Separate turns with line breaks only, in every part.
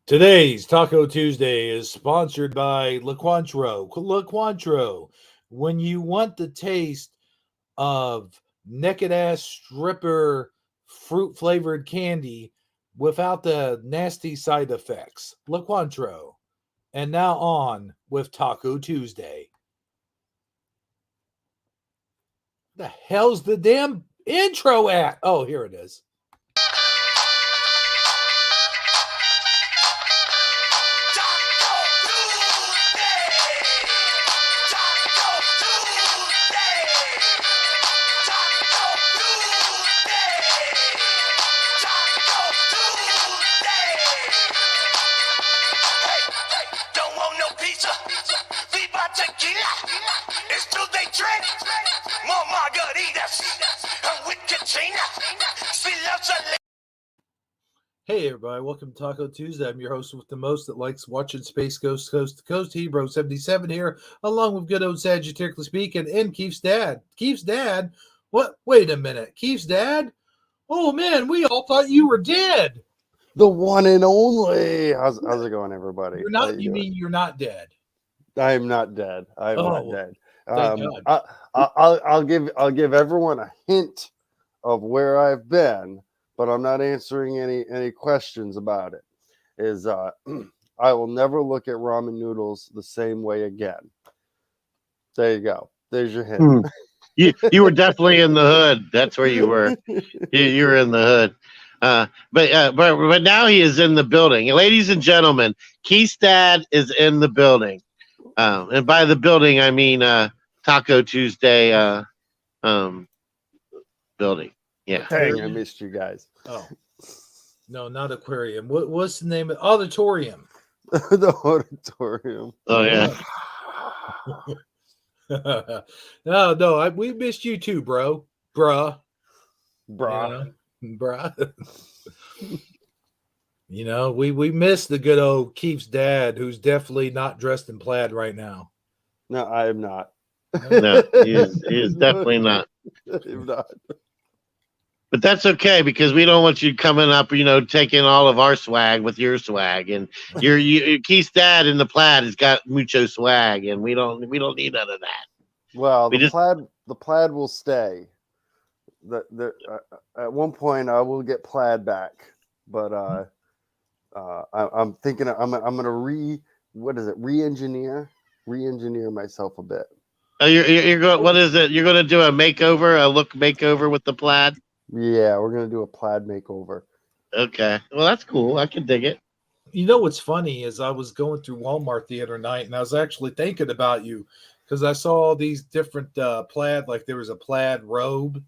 Today's Taco Tuesday is sponsored by LaQuantro. LaQuantro, when you want the taste of naked ass stripper fruit flavored candy without the nasty side effects. LaQuantro. And now on with Taco Tuesday. The hell's the damn intro at? Oh, here it is. Hey everybody, welcome to Taco Tuesday. I'm your host with the most that likes watching Space Ghost Coast to Coast, Hebro77 here, along with good old Sagittariusly speaking, and Keith's dad. Keith's dad? What? Wait a minute. Keith's dad? Oh man, we all thought you were dead.
The one and only. How's it going, everybody?
You're not. You mean you're not dead?
I am not dead. I am not dead.
Thank God.
I'll give everyone a hint of where I've been, but I'm not answering any questions about it. Is I will never look at ramen noodles the same way again. There you go. There's your hint.
You were definitely in the hood. That's where you were. You were in the hood. But now he is in the building. Ladies and gentlemen, Keith's dad is in the building. And by the building, I mean Taco Tuesday building. Yeah.
Dang, I missed you guys.
Oh. No, not aquarium. What's the name of auditorium?
The auditorium.
Oh, yeah.
No, we missed you too, bruh. You know, we missed the good old Keith's dad, who's definitely not dressed in plaid right now.
No, I am not.
No, he is definitely not.
I'm not.
But that's okay, because we don't want you coming up, taking all of our swag with your swag. And Keith's dad in the plaid has got mucho swag, and we don't need none of that.
Well, the plaid will stay. At one point I will get plaid back, but I'm thinking I'm gonna re-engineer myself a bit.
Oh, you're going. What is it? You're going to do a makeover, a look makeover with the plaid?
Yeah, we're gonna do a plaid makeover.
Okay, well that's cool. I can dig it.
You know what's funny is I was going through Walmart the other night, and I was actually thinking about you because I saw all these different plaid. Like there was a plaid robe,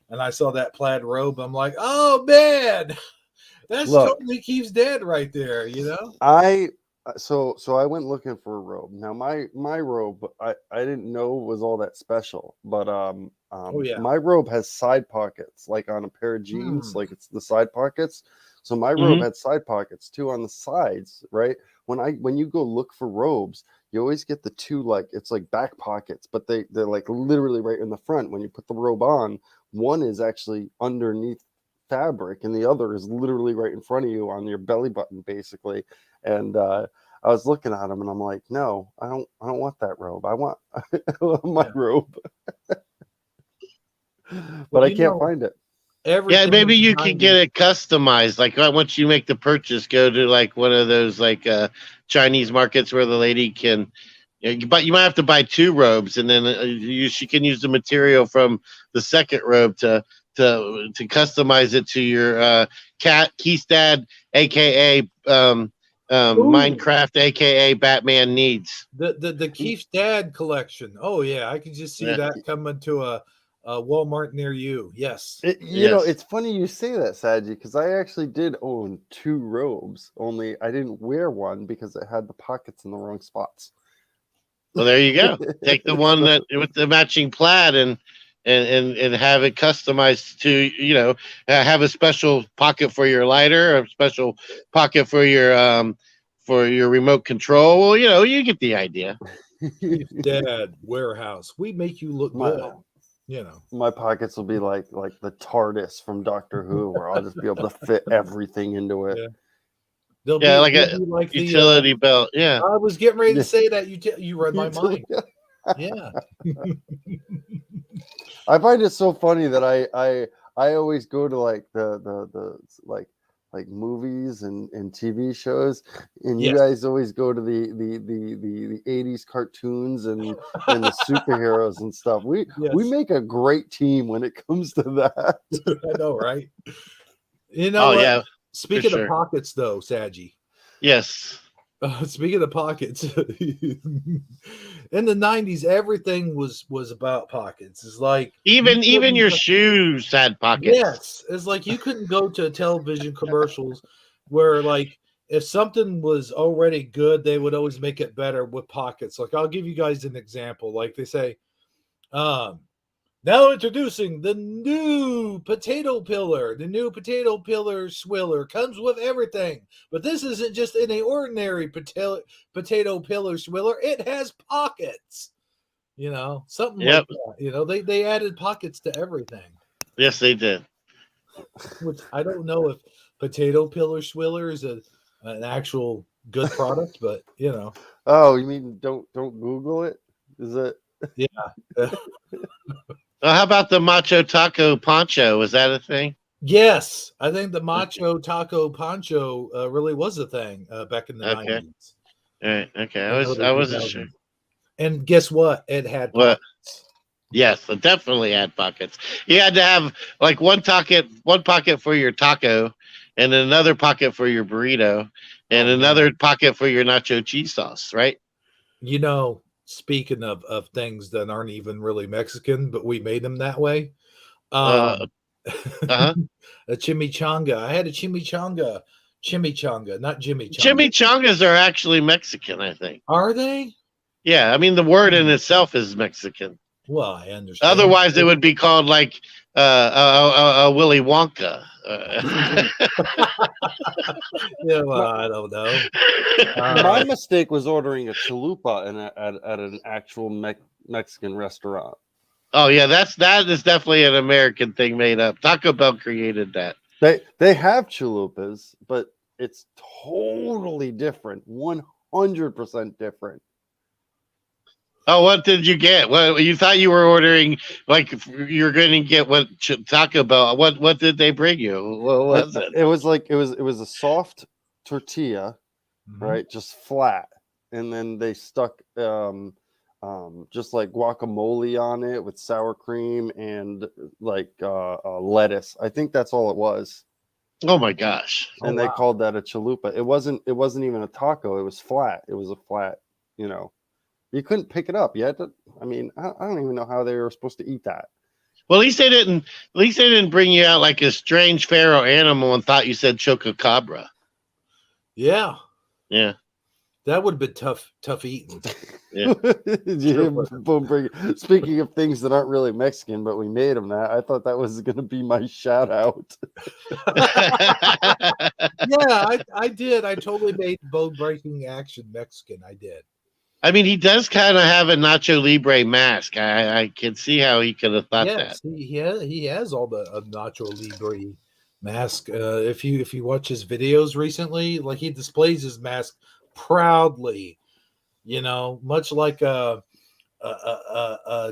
and I saw that plaid robe. I'm like, oh man, that's totally Keith's dad right there.
So I went looking for a robe. Now my robe, I didn't know was all that special, but my robe has side pockets, like on a pair of jeans, like it's the side pockets. So my robe had side pockets too on the sides, right? When you go look for robes, you always get the two, like it's like back pockets, but they're like literally right in the front. When you put the robe on, one is actually underneath fabric and the other is literally right in front of you on your belly button, basically. And I was looking at them and I'm like, no, I don't want that robe. I want my robe. But I can't find it.
Maybe you can get it customized. Like once you make the purchase, go to like one of those like Chinese markets where the lady can. But you might have to buy two robes, and then she can use the material from the second robe to customize it to your Keith's dad, aka Minecraft, aka Batman needs.
The Keith's dad collection. Oh yeah, I can just see that coming to a Walmart near you. Yes.
You know, it's funny you say that, Saji, because I actually did own two robes, only I didn't wear one because it had the pockets in the wrong spots.
Well, there you go. Take the one that with the matching plaid and have it customized to, have a special pocket for your lighter, a special pocket for your remote control. Well, you get the idea.
Dad warehouse. We make you look good. you know,
my pockets will be like the TARDIS from Doctor Who, where I'll just be able to fit everything into it.
Yeah. They'll
like
be
a
like
utility belt. Yeah.
I was getting ready to say that. You read my mind. Yeah.
I find it so funny that I always go to like the like movies and TV shows, and you guys always go to the 80s cartoons and the superheroes and stuff. We make a great team when it comes to that.
I know, right? You know what?
Yeah.
Speaking of pockets, though, Saji.
Yes.
Speaking of pockets, in the 90s, everything was about pockets. It's like
even your shoes had pockets.
Yes, it's like you couldn't go to television commercials where, like, if something was already good, they would always make it better with pockets. Like, I'll give you guys an example. Like they say, now introducing the new potato pillar. The new potato pillar swiller comes with everything. But this isn't just any ordinary potato pillar swiller. It has pockets. You know, something like that. You know, they added pockets to everything.
Yes, they did.
Which I don't know if potato pillar swiller is an actual good product, but you know.
Oh, you mean don't Google it? Is it?
Yeah.
How about the Macho Taco Poncho? Was that a thing?
Yes, I think the Macho Taco Poncho really was a thing back in the 90s.
All right. Okay. I wasn't sure.
And guess what? It had
pockets. Yes, it definitely had pockets. You had to have like one pocket for your taco, and another pocket for your burrito, and another pocket for your nacho cheese sauce, right?
You know, speaking of things that aren't even really Mexican, but we made them that way. A chimichanga. I had a chimichanga, not Jimmy Changa.
Chimichangas are actually Mexican, I think.
Are they?
Yeah, I mean the word in itself is Mexican.
Well, I understand.
Otherwise, it would be called like a Willy Wonka.
Yeah, well, I don't know.
My mistake was ordering a chalupa at an actual Mexican restaurant.
Oh yeah, that is definitely an American thing made up. Taco Bell created that.
They have chalupas, but it's totally different. 100% different.
Oh, what did you get? Well, you thought you were ordering like you're going to get what Taco Bell. What did they bring you? What was it?
It was like it was a soft tortilla, right? Just flat, and then they stuck just like guacamole on it with sour cream and like lettuce. I think that's all it was.
Oh my gosh!
And they called that a chalupa. It wasn't even a taco. It was flat. It was a flat, you know. You couldn't pick it up yet. I mean, I don't even know how they were supposed to eat that.
Well, at least they didn't bring you out like a strange pharaoh animal and thought you said chococabra.
Yeah.
Yeah.
That would have been tough eating.
Yeah.
Speaking of things that aren't really Mexican, but we made them that, I thought that was going to be my shout out.
Yeah, I did. I totally made bone breaking action Mexican. I did.
I mean, he does kind of have a Nacho Libre mask. I can see how he could have thought that.
He has all the Nacho Libre mask. If you watch his videos recently, like he displays his mask proudly, you know, much like a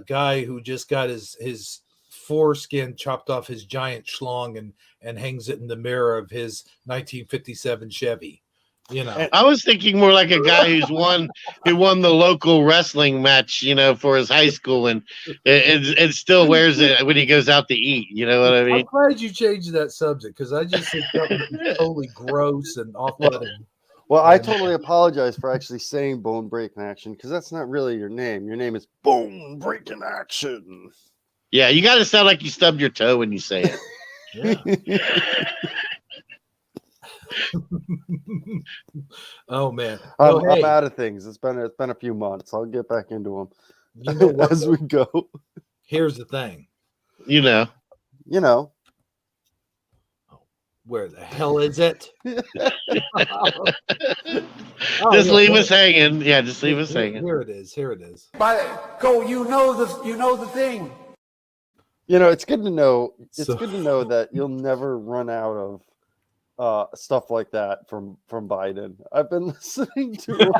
guy who just got his foreskin chopped off his giant schlong and hangs it in the mirror of his 1957 Chevy. You know,
I was thinking more like a guy who won the local wrestling match, you know, for his high school and still wears it when he goes out to eat. You know what I mean?
I'm glad you changed that subject because I just think that was totally gross and off-putting.
Well, I totally apologize for actually saying Bone Breaking Action because that's not really your name. Your name is Bone Breaking Action.
Yeah, you got to sound like you stubbed your toe when you say it.
Yeah. Oh man,
I'm out of things. It's been a few months. I'll get back into them as we go.
Here's the thing,
you know.
Where the hell is it?
Just leave us hanging. Yeah, just leave us hanging.
Here it is.
Go. You know the thing.
it's good to know. It's good to know that you'll never run out of stuff like that from Biden. I've been listening to him.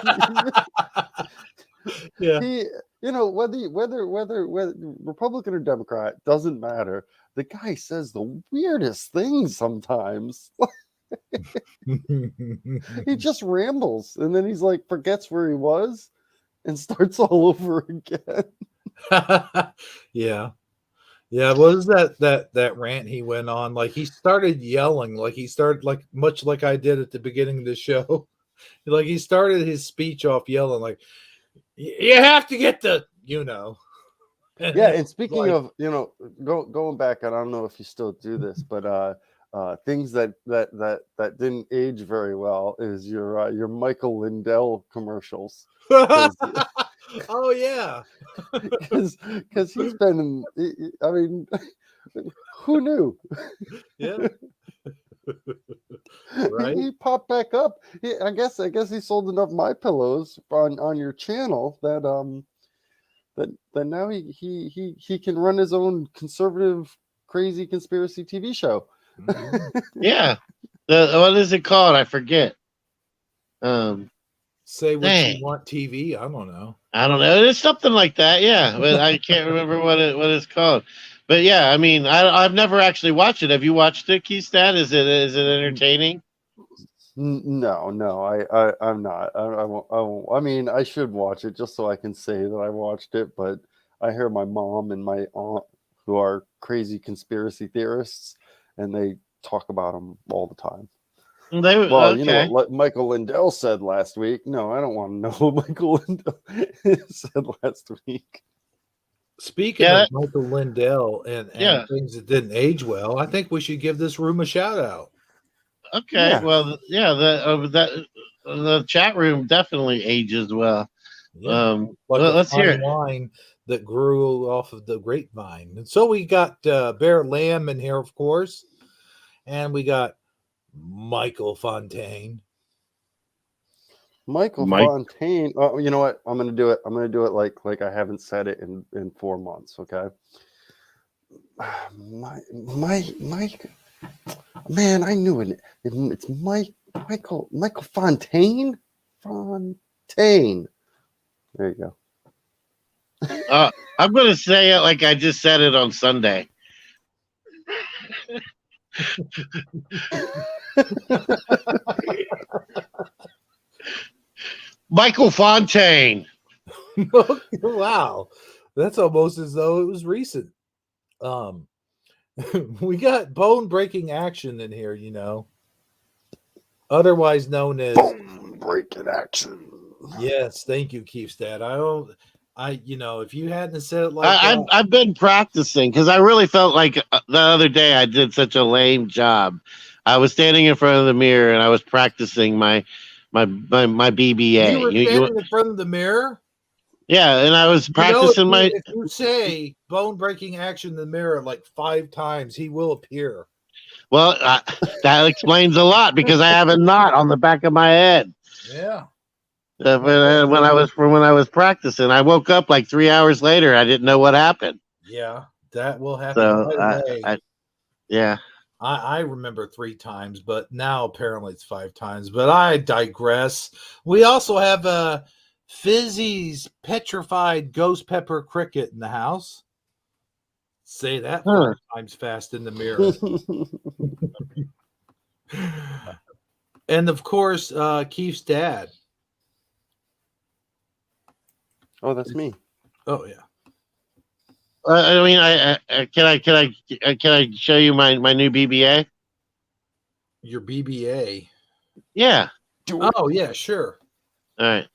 Yeah.
He, whether Republican or Democrat doesn't matter. The guy says the weirdest things sometimes. He just rambles, and then he's like forgets where he was, and starts all over again.
Yeah. Yeah, what was that rant he went on? Like he started yelling, like he started like much like I did at the beginning of the show. Like he started his speech off yelling, like you have to get the,
Yeah, and speaking of, going back, I don't know if you still do this, but things that didn't age very well is your Michael Lindell commercials.
Oh yeah,
because he's been I mean, who knew?
Yeah. Right.
He popped back up. I guess he sold enough My Pillows on your channel that now he can run his own conservative crazy conspiracy TV show.
Yeah. What is it called? I forget.
Say what you want TV. I don't know.
It's something like that. Yeah, but I can't remember what it's called. But yeah, I mean, I've never actually watched it. Have you watched it, Keystad? Is it entertaining?
No, I'm not. I won't. I mean, I should watch it just so I can say that I watched it. But I hear my mom and my aunt, who are crazy conspiracy theorists, and they talk about them all the time. You know what Michael Lindell said last week. No, I don't want to know what Michael Lindell said last week.
Speaking of Michael Lindell and things that didn't age well, I think we should give this room a shout out.
Okay, yeah. Well, yeah, the chat room definitely ages well.
Yeah. Let's hear it. Wine that grew off of the grapevine. And so we got Bear Lamb in here, of course, and we got Michael Fontaine.
Fontaine. Oh, you know what? I'm gonna do it. Like I haven't said it in 4 months. Okay. Mike. Man, I knew it. It's Michael Fontaine. Fontaine. There you
go. I'm gonna say it like I just said it on Sunday. Michael Fontaine.
Wow, that's almost as though it was recent. We got bone breaking action in here, otherwise known as
bone breaking action.
Yes, thank you, Keefstad. If you hadn't said it like that,
I've been practicing because I really felt like the other day I did such a lame job. I was standing in front of the mirror and I was practicing my BBA.
You were standing in front of the mirror?
Yeah, and I was practicing
if you say bone breaking action in the mirror like 5 times, he will appear.
Well, that explains a lot because I have a knot on the back of my head.
Yeah.
When I was practicing, I woke up like 3 hours later. I didn't know what happened.
Yeah, that will happen.
So,
I remember 3 times, but now apparently it's 5 times. But I digress. We also have Fizzy's petrified ghost pepper cricket in the house. Say that 5 times fast in the mirror. And of course, Keith's dad.
Oh, that's me.
Oh yeah.
I mean, can I show you my new BBA?
Your BBA.
Yeah.
Oh yeah, sure.
All right.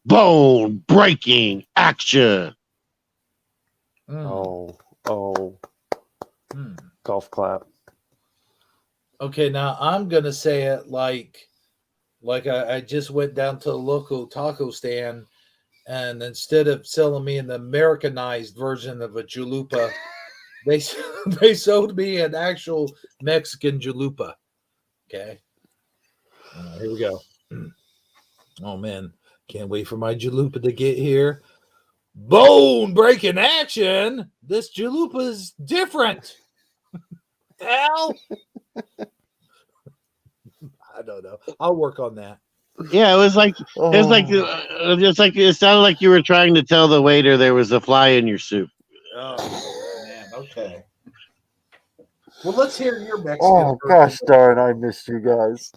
Bone breaking action.
Oh. Golf clap.
Okay, now I'm gonna say it like I just went down to a local taco stand, and instead of selling me an Americanized version of a chalupa, they sold me an actual Mexican chalupa. Okay, here we go. Oh man, can't wait for my chalupa to get here. Bone breaking action. This Chalupa's different. Hell, I don't know. I'll work on that.
Yeah, it sounded like you were trying to tell the waiter there was a fly in your soup.
Oh man, okay. Well, let's hear your Mexican.
Oh gosh darn, I missed you guys.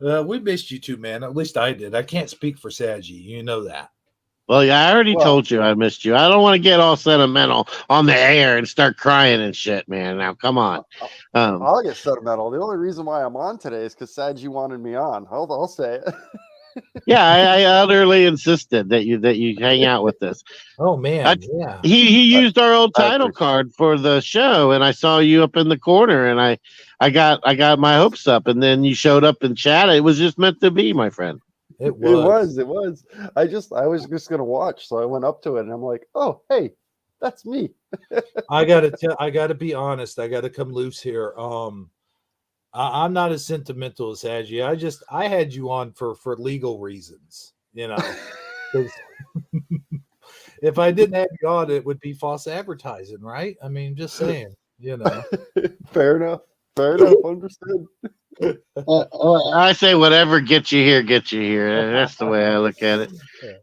We missed you too, man. At least I did. I can't speak for Saji. You know that.
Well, yeah, I already told you I missed you. I don't want to get all sentimental on the air and start crying and shit, man. Now, come on.
I'll get sentimental. The only reason why I'm on today is because Saji wanted me on. I'll say it.
Yeah, I utterly insisted that you hang out with us.
Oh man,
He used our old title card for the show, and I saw you up in the corner, and I got my hopes up, and then you showed up in chat. It was just meant to be, my friend.
It was. I was just gonna watch, so I went up to it, and I'm like, oh hey, that's me.
I gotta be honest. I gotta come loose here. I'm not as sentimental as Saji. I had you on for legal reasons, you know. If I didn't have you on, it would be false advertising, right? I mean, just saying, you know.
Fair enough. Understood.
I say whatever gets you here, gets you here. That's the way I look at it.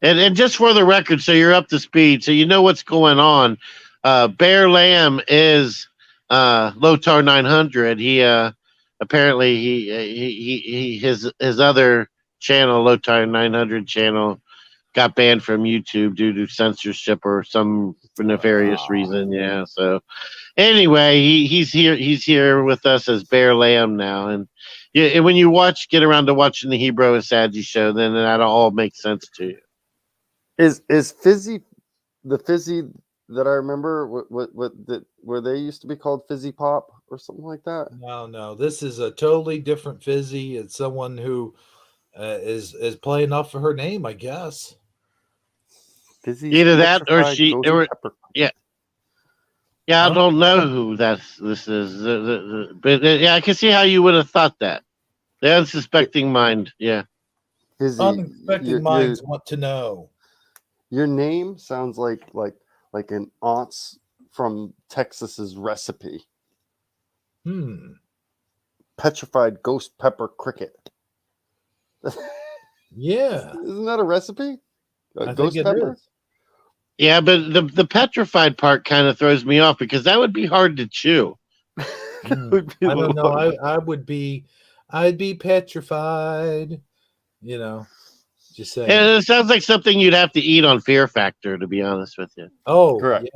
And just for the record, so you're up to speed, so you know what's going on. Bear Lamb is Lotar 900. He apparently his other channel, Lotar 900 channel, got banned from YouTube due to censorship or some nefarious reason. Yeah. So anyway, he's here with us as Bear Lamb now, and when you get around to watching the Hebrew and Saji show, then that all makes sense to you.
Is Fizzy the Fizzy that I remember? Where they used to be called Fizzy Pop or something like that?
No, this is a totally different Fizzy. It's someone who is playing off of her name, I guess.
Fizzy.
Either that or she. Yeah. Yeah, I don't know who this is, but yeah, I can see how you would have thought that. The unsuspecting mind, yeah.
Unsuspecting minds want to know.
Your name sounds like an aunt's from Texas's recipe. Petrified ghost pepper cricket.
Yeah,
isn't that a recipe? Ghost pepper.
Yeah, but the petrified part kind of throws me off because that would be hard to chew.
I don't know. I'd be petrified. You know, just saying.
And it sounds like something you'd have to eat on Fear Factor, to be honest with you.
Oh,
correct.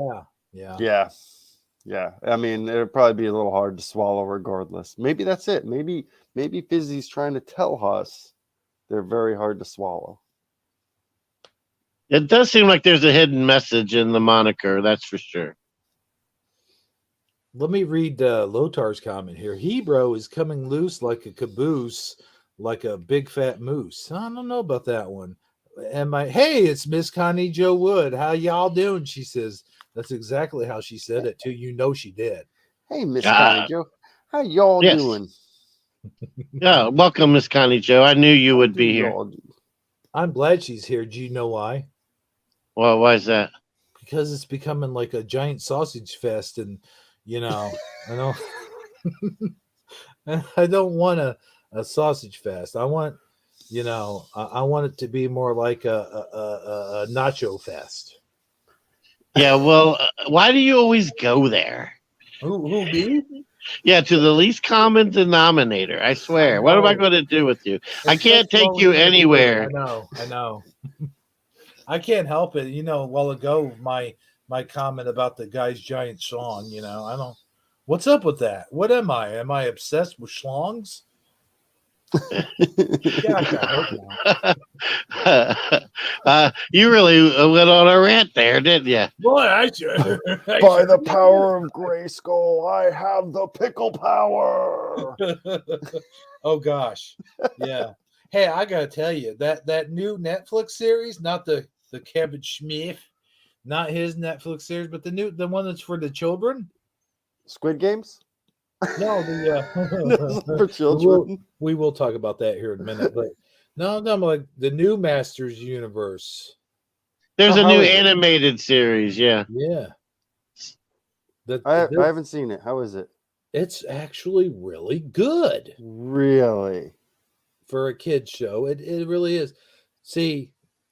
Yeah.
I mean, it'd probably be a little hard to swallow regardless. Maybe that's it. Maybe Fizzy's trying to tell us they're very hard to swallow.
It does seem like there's a hidden message in the moniker, that's for sure.
Let me read Lotar's comment here. Hebrew is coming loose like a caboose, like a big fat moose. I don't know about that one. Hey, it's Miss Connie Joe Wood. How y'all doing? She says. That's exactly how she said it too. You know she did.
Hey, Miss Connie Joe. How y'all doing?
Yeah, welcome, Miss Connie Joe. I knew you would be here.
I'm glad she's here. Do you know why?
Well, why is that?
Because it's becoming like a giant sausage fest, and you know, I don't want a sausage fest. I want, I want it to be more like a nacho fest.
Yeah, well, why do you always go there?
Who me?
Yeah, to the least common denominator. I swear. What am I going to do with you? I can't take you anywhere.
I know. I can't help it. A while ago, my comment about the guy's giant schlong. I don't. What's up with that? What am I? Am I obsessed with schlongs?
You really went on a rant there, didn't you?
Boy,
by the power of Grayskull, I have the pickle power.
Oh gosh, yeah. Hey, I gotta tell you that new Netflix series, not the Kevin Smith, not his Netflix series, but the one that's for the children.
Squid Games.
No,
for children.
We will talk about that here in a minute. But No, like the new Masters universe.
There's a new animated series. Yeah.
Yeah.
I haven't seen it. How is it?
It's actually really good.
Really?
For a kid's show. It really is. See,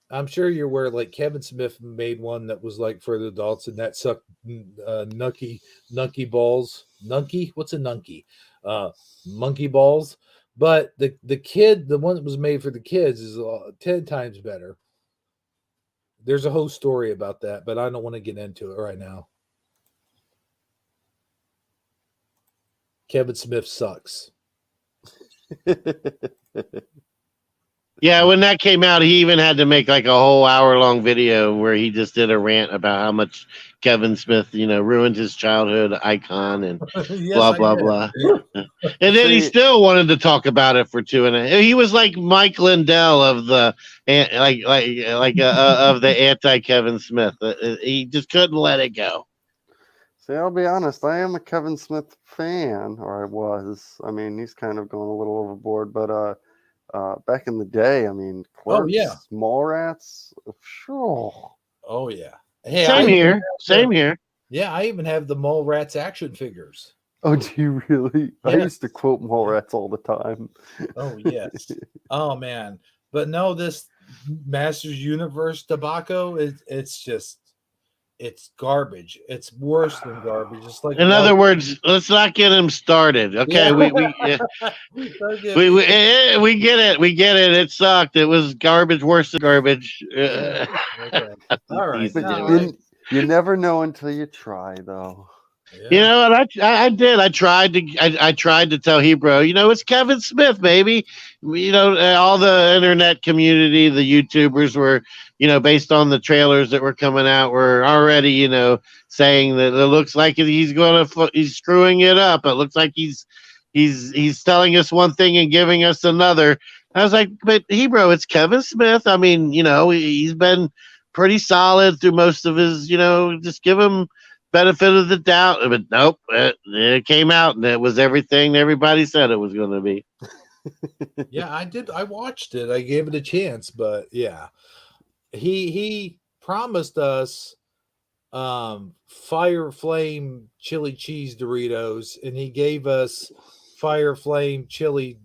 I'm sure you're aware, like Kevin Smith made one that was like for the adults, and that sucked nunky balls. Nunky? What's a nunky? Monkey balls. But the one that was made for the kids is 10 times better. There's a whole story about that, but I don't want to get into it right now. Kevin Smith sucks.
Yeah, when that came out, he even had to make like a whole hour-long video where he just did a rant about how much Kevin Smith, ruined his childhood icon and
Yes,
blah blah blah. And then he still wanted to talk about it for 2.5. He was like Mike Lindell of the of the anti-Kevin Smith. He just couldn't let it go.
See, I'll be honest. I am a Kevin Smith fan, or I was. I mean, he's kind of going a little overboard, but back in the day, I mean, Clerks, Mallrats, sure.
Oh yeah. Hey,
Same here.
Yeah, I even have the Mallrats action figures.
Oh, do you really?
Yes.
I used to quote Mallrats all the time.
Oh yes. Oh man. But no, this Masters Universe tobacco it's garbage. It's worse than garbage. It's like,
in other words, let's not get him started. Okay,
yeah.
we get it. We get it. It sucked. It was garbage, worse than garbage.
Okay. All right.
You never know until you try, though.
Yeah. You know what? I did. I tried to tell Hebrew. It's Kevin Smith, baby. All the internet community, the YouTubers were, based on the trailers that were coming out, were already, saying that it looks like he's screwing it up. It looks like he's telling us one thing and giving us another. I was like, but Hebrew, it's Kevin Smith. I mean, he's been pretty solid through most of his. Just give him benefit of the doubt, but nope, it came out and it was everything everybody said it was going to be.
Yeah, I did. I watched it. I gave it a chance, but yeah, he promised us fire flame chili cheese Doritos, and he gave us fire flame chili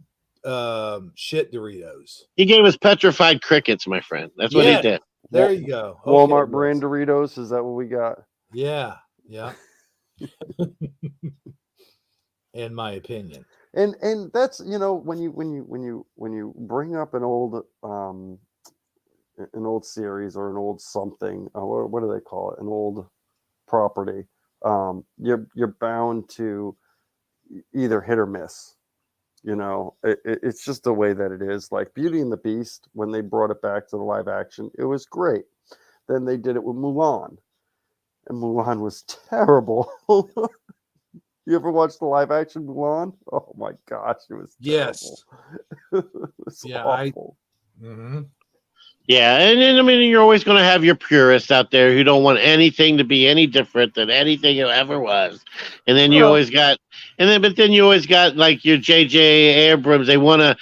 shit Doritos.
He gave us petrified crickets, my friend. That's what he did.
There you go.
Walmart brand Doritos. Is that what we got?
Yeah. In my opinion.
And that's when you bring up an old series or an old something, what do they call it, an old property, you're bound to either hit or miss. It's just the way that it is. Like Beauty and the Beast, when they brought it back to the live action, it was great. Then they did it with Mulan, and Mulan was terrible. You ever watched the live action Mulan? Oh my gosh, it was terrible.
Yes.
It was awful.
Yeah, and I mean, you're always going to have your purists out there who don't want anything to be any different than anything it ever was. And then you always got, but then you always got like your J.J. Abrams. They want to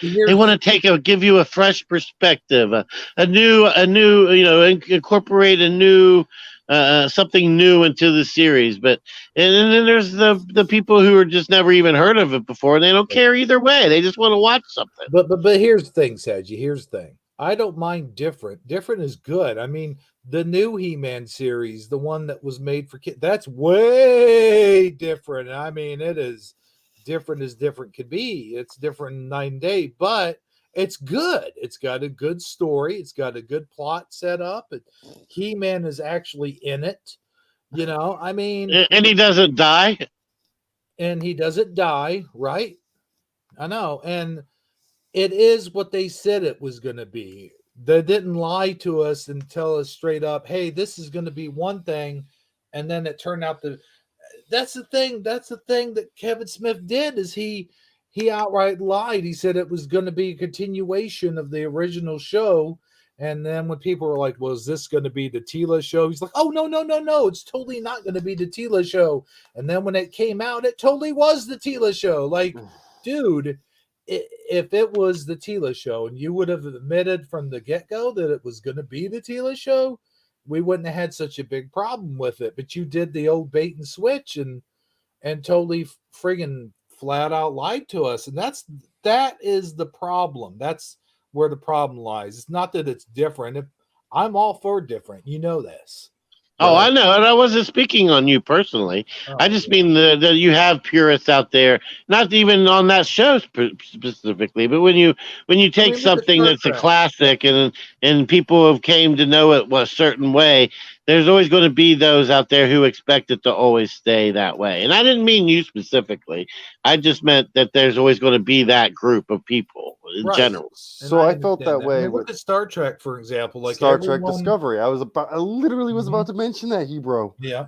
give you a fresh perspective, a new, incorporate a new. Something new into the series, and then there's the people who are just never even heard of it before, and they don't care either way. They just want to watch something.
But here's the thing, Saji. Here's the thing. I don't mind different. Different is good. I mean, the new He-Man series, the one that was made for kids, that's way different. I mean, it is different as different could be. It's different night and day, but it's good. It's got a good story. It's got a good plot set up. He-Man is actually in it. I mean.
And he doesn't die.
And he doesn't die, right? I know. And it is what they said it was going to be. They didn't lie to us and tell us straight up, hey, this is going to be one thing. And then it turned out that's the thing. That's the thing that Kevin Smith did is he outright lied. He said it was going to be a continuation of the original show. And then when people were like, well, is this going to be the Tila show? He's like, oh, no. It's totally not going to be the Tila show. And then when it came out, it totally was the Tila show. Like, dude, if it was the Tila show and you would have admitted from the get-go that it was going to be the Tila show, we wouldn't have had such a big problem with it. But you did the old bait and switch and totally friggin' flat out lied to us. And that is the problem. That's where the problem lies. It's not that it's different. I'm all for different. You know this.
Oh, I know, and I wasn't speaking on you personally. I just mean that you have purists out there, not even on that show specifically, but when you take something that's a classic and people have came to know it a certain way, there's always going to be those out there who expect it to always stay that way. And I didn't mean you specifically. I just meant that there's always going to be that group of people in general.
So I felt that way.
I mean, look at Star Trek, for example. Like
Star Trek Discovery. I literally was about to mention that, Hebrew.
Yeah.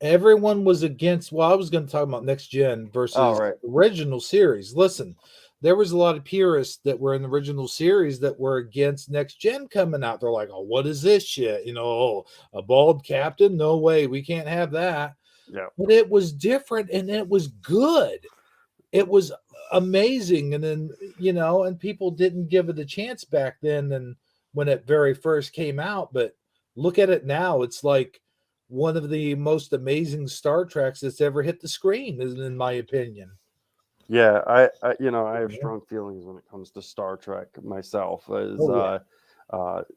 Everyone was against. Well, I was going to talk about Next Gen versus original series. Listen, there was a lot of purists that were in the original series that were against Next Gen coming out. They're like, "Oh, what is this shit? A bald captain? No way, we can't have that."
Yeah.
But it was different, and it was good. It was amazing, and then and people didn't give it a chance back then, and when it very first came out. But look at it now; it's like one of the most amazing Star Treks that's ever hit the screen, in my opinion.
Yeah, I have strong feelings when it comes to Star Trek myself.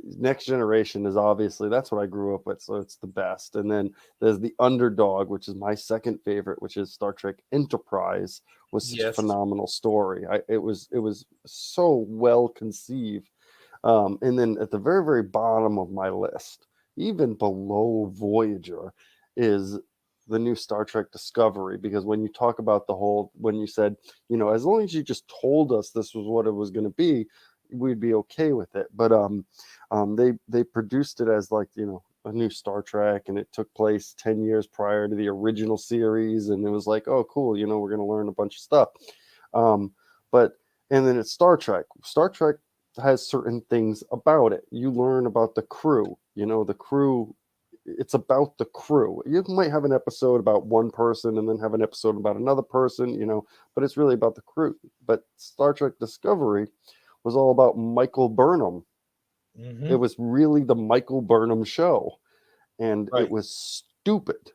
Next Generation is obviously, that's what I grew up with, so it's the best. And then there's the Underdog, which is my second favorite, which is Star Trek Enterprise. Was such a phenomenal story. It was so well conceived. And then at the very, very bottom of my list, even below Voyager, is the new Star Trek Discovery, because when you talk about when you said, as long as you just told us this was what it was going to be, we'd be okay with it. But they produced it as like, a new Star Trek, and it took place 10 years prior to the original series, and it was like, oh cool, we're going to learn a bunch of stuff. And then it's Star Trek. Star Trek has certain things about it. You learn about the crew. The crew, it's about the crew. You might have an episode about one person and then have an episode about another person, but it's really about the crew. But Star Trek Discovery was all about Michael Burnham. Mm-hmm. It was really the Michael Burnham show, and it was stupid.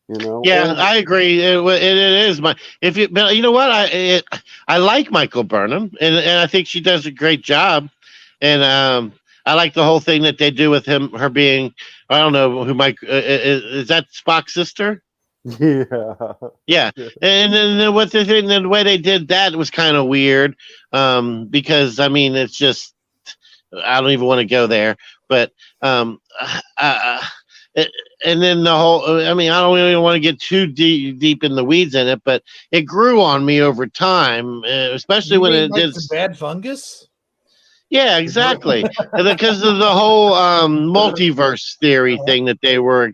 Yeah, I agree. It is but you know what? I like Michael Burnham, and I think she does a great job, and I like the whole thing that they do with her being, I don't know who Mike is that Spock's sister? Yeah. And then the way they did that was kind of weird, because I mean, it's just, I don't even want to go there, but and then the whole, I mean, I don't even want to get too deep in the weeds in it, but it grew on me over time, especially when it did
some bad fungus.
Yeah, exactly. Because of the whole multiverse theory thing that they were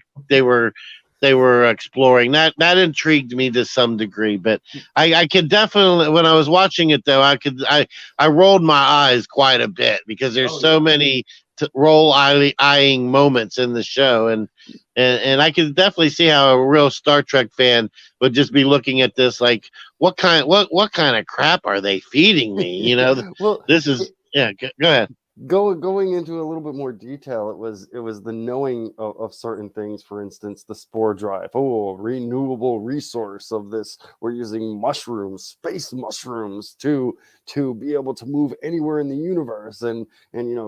exploring. That intrigued me to some degree, but I could definitely, when I was watching it though, I rolled my eyes quite a bit, because there's so many eyeing moments in the show, and I could definitely see how a real Star Trek fan would just be looking at this like, what kind of crap are they feeding me?
Well,
this is. Yeah, go ahead.
Going into a little bit more detail, it was the knowing of certain things. For instance, the spore drive. Oh, a renewable resource of this. We're using mushrooms, space mushrooms, to be able to move anywhere in the universe. And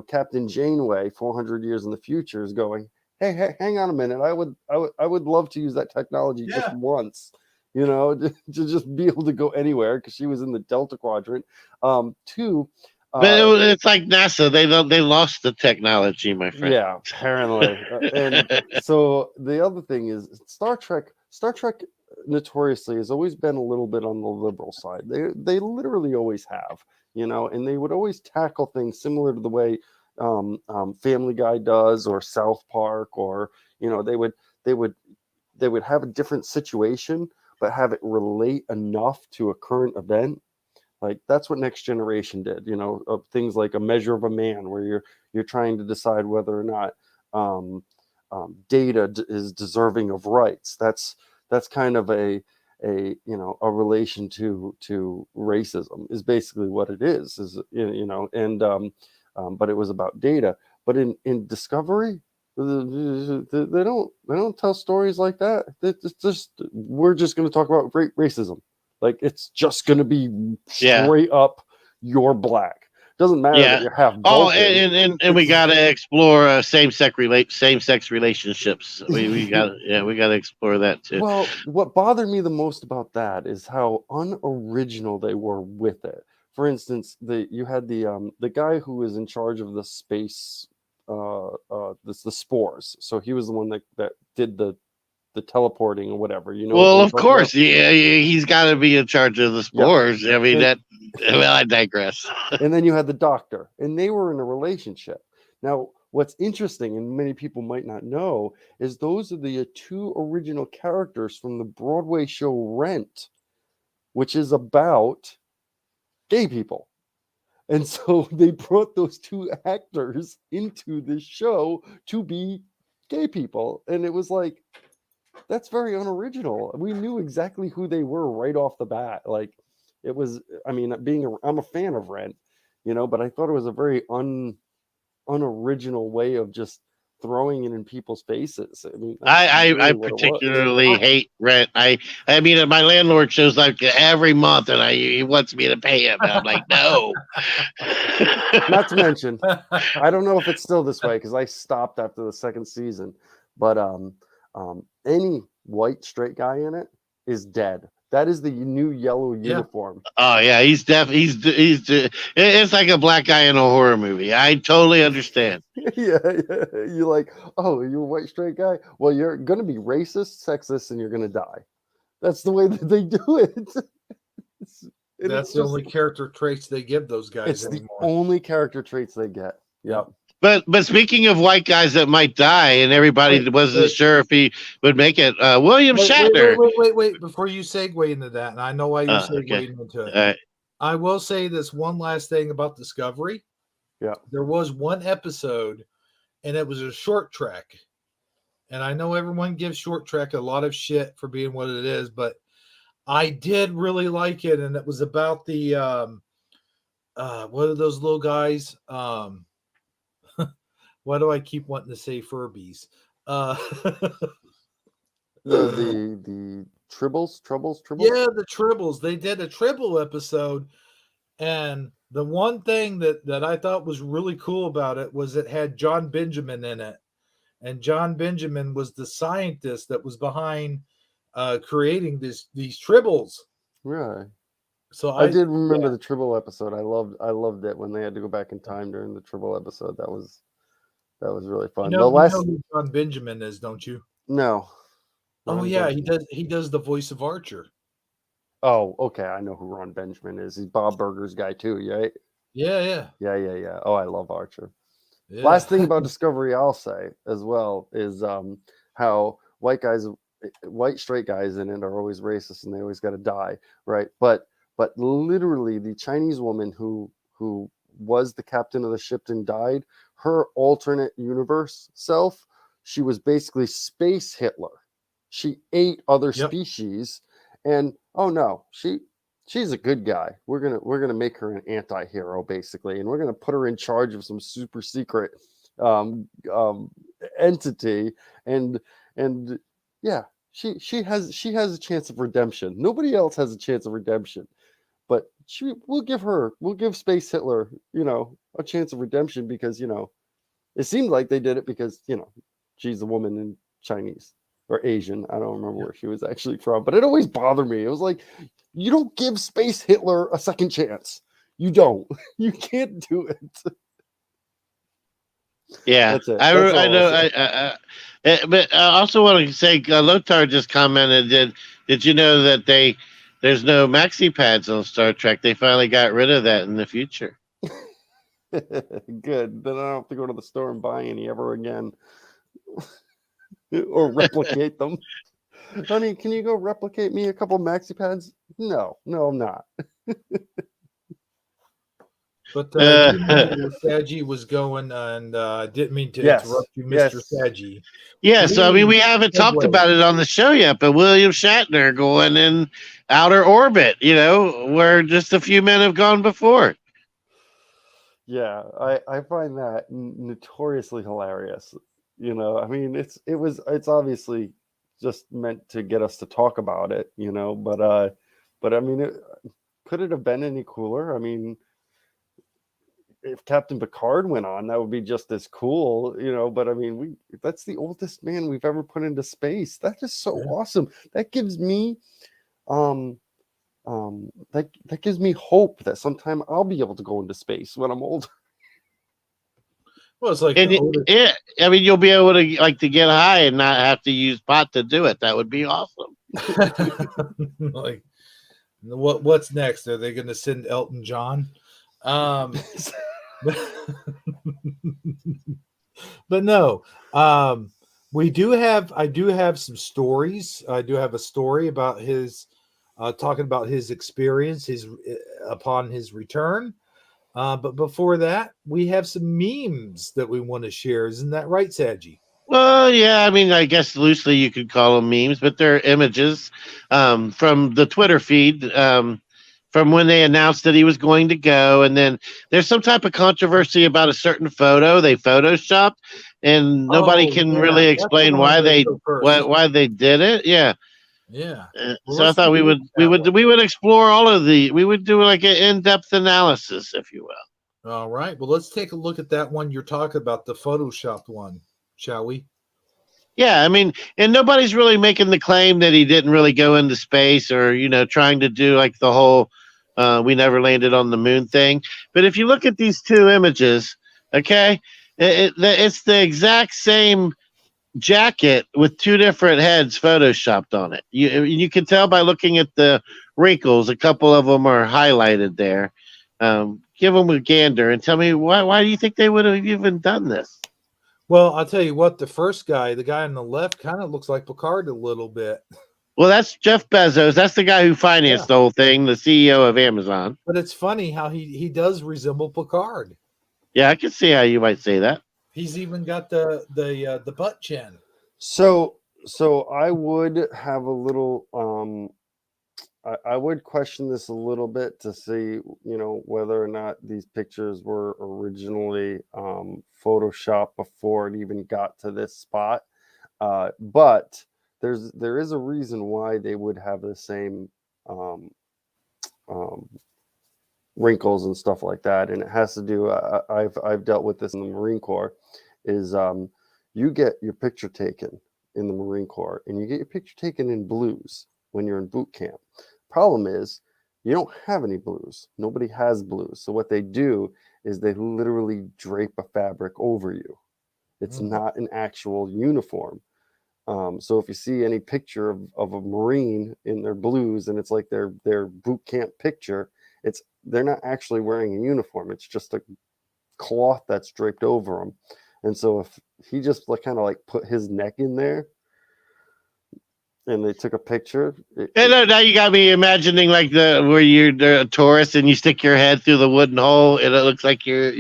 Captain Janeway, 400 years in the future, is going, hey, hang on a minute. I would love to use that technology just once. To just be able to go anywhere, because she was in the Delta Quadrant.
But it's like NASA. They lost the technology, my friend.
Yeah, apparently. And so the other thing is Star Trek notoriously has always been a little bit on the liberal side. They literally always have, and they would always tackle things similar to the way Family Guy does, or South Park, or they would have a different situation but have it relate enough to a current event. Like that's what Next Generation did, of things like A Measure of a Man, where you're trying to decide whether or not Data is deserving of rights. That's kind of a a relation to racism is basically what it is and but it was about data. But in Discovery, they don't tell stories like that. It's just, we're just going to talk about racism. Like, it's just going to be straight up, you're black. Doesn't matter that you're half Vulcan.
And we got to explore same-sex relationships. We got to explore that too.
Well, what bothered me the most about that is how unoriginal they were with it. For instance, you had the guy who was in charge of the space, the spores. So he was the one that did the teleporting or whatever.
Well, of course, he's got to be in charge of the spores. Yeah. I mean I digress.
And then you had the doctor, and they were in a relationship. Now, what's interesting, and many people might not know, is those are the two original characters from the Broadway show Rent, which is about gay people. And so they brought those two actors into this show to be gay people. And it was like, that's very unoriginal. We knew exactly who they were right off the bat. Like, it was, I mean, I'm a fan of Rent, but I thought it was a very unoriginal way of just throwing it in people's faces. I mean,
I particularly hate Rent. I mean, my landlord shows like every month, and he wants me to pay him. And I'm like, no.
Not to mention, I don't know if it's still this way because I stopped after the second season, but any white straight guy in it is dead. That is the new yellow uniform.
Oh yeah, he's it's like a black guy in a horror movie. I totally understand.
Yeah. You're like, oh, you're a white straight guy? Well, you're gonna be racist, sexist, and you're gonna die. That's the way that they do it.
That's the only character traits they give those guys anymore.
The only character traits they get. Yep.
But speaking of white guys that might die, and everybody wasn't sure if he would make it, William Shatner.
Wait! Before you segue into that, and I know why you're segueing into it. I will say this one last thing about Discovery.
Yeah,
there was one episode, and it was a short trek. And I know everyone gives short trek a lot of shit for being what it is, but I did really like it, and it was about the what are those little guys? Why do I keep wanting to say Furbies?
The Tribbles?
Yeah, the Tribbles. They did a Tribble episode, and the one thing that I thought was really cool about it was it had John Benjamin in it, and John Benjamin was the scientist that was behind creating these Tribbles.
Right.
So
I did remember the Tribble episode. I loved it when they had to go back in time during the Tribble episode. That was really fun.
You know who John Benjamin is, don't you?
No.
Oh yeah, he does the voice of Archer.
Oh, okay. I know who Ron Benjamin is. He's Bob Burger's guy too, right?
Yeah.
Oh, I love Archer.
Yeah.
Last thing about Discovery I'll say as well is how white straight guys in it are always racist and they always got to die, right? But literally the Chinese woman who was the captain of the ship and died, her alternate universe self, she was basically space Hitler. She ate other species, and oh no, she's a good guy. We're gonna make her an anti-hero basically, and we're gonna put her in charge of some super secret entity, and yeah, she has a chance of redemption. Nobody else has a chance of redemption. But we'll give Space Hitler, a chance of redemption because, it seemed like they did it because, she's a woman in Chinese or Asian. I don't remember where she was actually from, but it always bothered me. It was like, you don't give Space Hitler a second chance. You don't. You can't do it.
Yeah, that's it. I know. But I also want to say, Lothar just commented. Did you know that there's no maxi pads on Star Trek? They finally got rid of that in the future.
Good. Then I don't have to go to the store and buy any ever again, or replicate them. Honey, can you go replicate me a couple maxi pads? No, I'm not.
But you know where Saji was going, and I didn't mean to interrupt you, Mr. Saji.
Yeah, so I mean, we haven't talked about it on the show yet, but William Shatner going in outer orbit, where just a few men have gone before.
Yeah, I find that notoriously hilarious. I mean, it's obviously just meant to get us to talk about it, but I mean, could it have been any cooler? I mean, if Captain Picard went on, that would be just as cool, but I mean, that's the oldest man we've ever put into space. That is so awesome. That gives me that gives me hope that sometime I'll be able to go into space when I'm older.
Well, it's like
I mean, you'll be able to get high and not have to use pot to do it. That would be awesome.
Like, what's next? Are they going to send Elton John? But no, I do have some stories. I do have a story about his talking about his experience upon his return. But before that, we have some memes that we want to share. Isn't that right, Saji?
Well, yeah, I mean, I guess loosely you could call them memes, but they're images from the Twitter feed from when they announced that he was going to go. And then there's some type of controversy about a certain photo they photoshopped, and nobody can really explain why they did it. Yeah.
Yeah.
So I thought we would explore all of we would do like an in-depth analysis, if you will.
All right. Well, let's take a look at that one you're talking about, the photoshopped one, shall we?
Yeah, I mean, and nobody's really making the claim that he didn't really go into space or, trying to do like the whole we never landed on the moon thing. But if you look at these two images, okay, it's the exact same jacket with two different heads photoshopped on it. You can tell by looking at the wrinkles. A couple of them are highlighted there. Give them a gander and tell me why do you think they would have even done this?
Well, I'll tell you what, the first guy, the guy on the left, kind of looks like Picard a little bit.
Well, that's Jeff Bezos. That's the guy who financed the whole thing, the CEO of Amazon.
But it's funny how he does resemble Picard.
Yeah, I can see how you might say that.
He's even got the butt chin.
So I would have a little I would question this a little bit to see, whether or not these pictures were originally photoshopped before it even got to this spot. But there is a reason why they would have the same wrinkles and stuff like that, and it has to do. I've dealt with this in the Marine Corps. Is you get your picture taken in the Marine Corps, and you get your picture taken in blues when you're in boot camp. Problem is, you don't have any blues. Nobody has blues. So what they do is they literally drape a fabric over you. It's not an actual uniform. So if you see any picture of a Marine in their blues and it's like their boot camp picture, they're not actually wearing a uniform. It's just a cloth that's draped over them. And so if he just kind of put his neck in there and they took a picture.
Now you got me imagining where you're a tourist and you stick your head through the wooden hole and it looks like you're,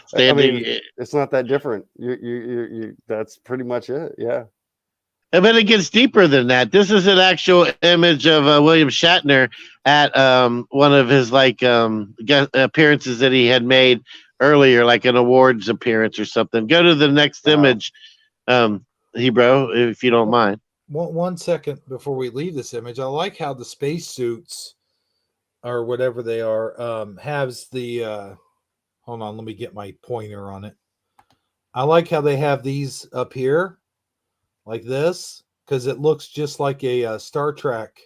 standing.
I mean, it's not that different. You that's pretty much it. Yeah.
But it gets deeper than that. This is an actual image of William Shatner at one of his guest appearances that he had made earlier, like an awards appearance or something. Go to the next image, Hebrew, if you don't mind.
One second before we leave this image, I like how the spacesuits or whatever they are has the hold on, let me get my pointer on it. I like how they have these up here like this because it looks just like a Star Trek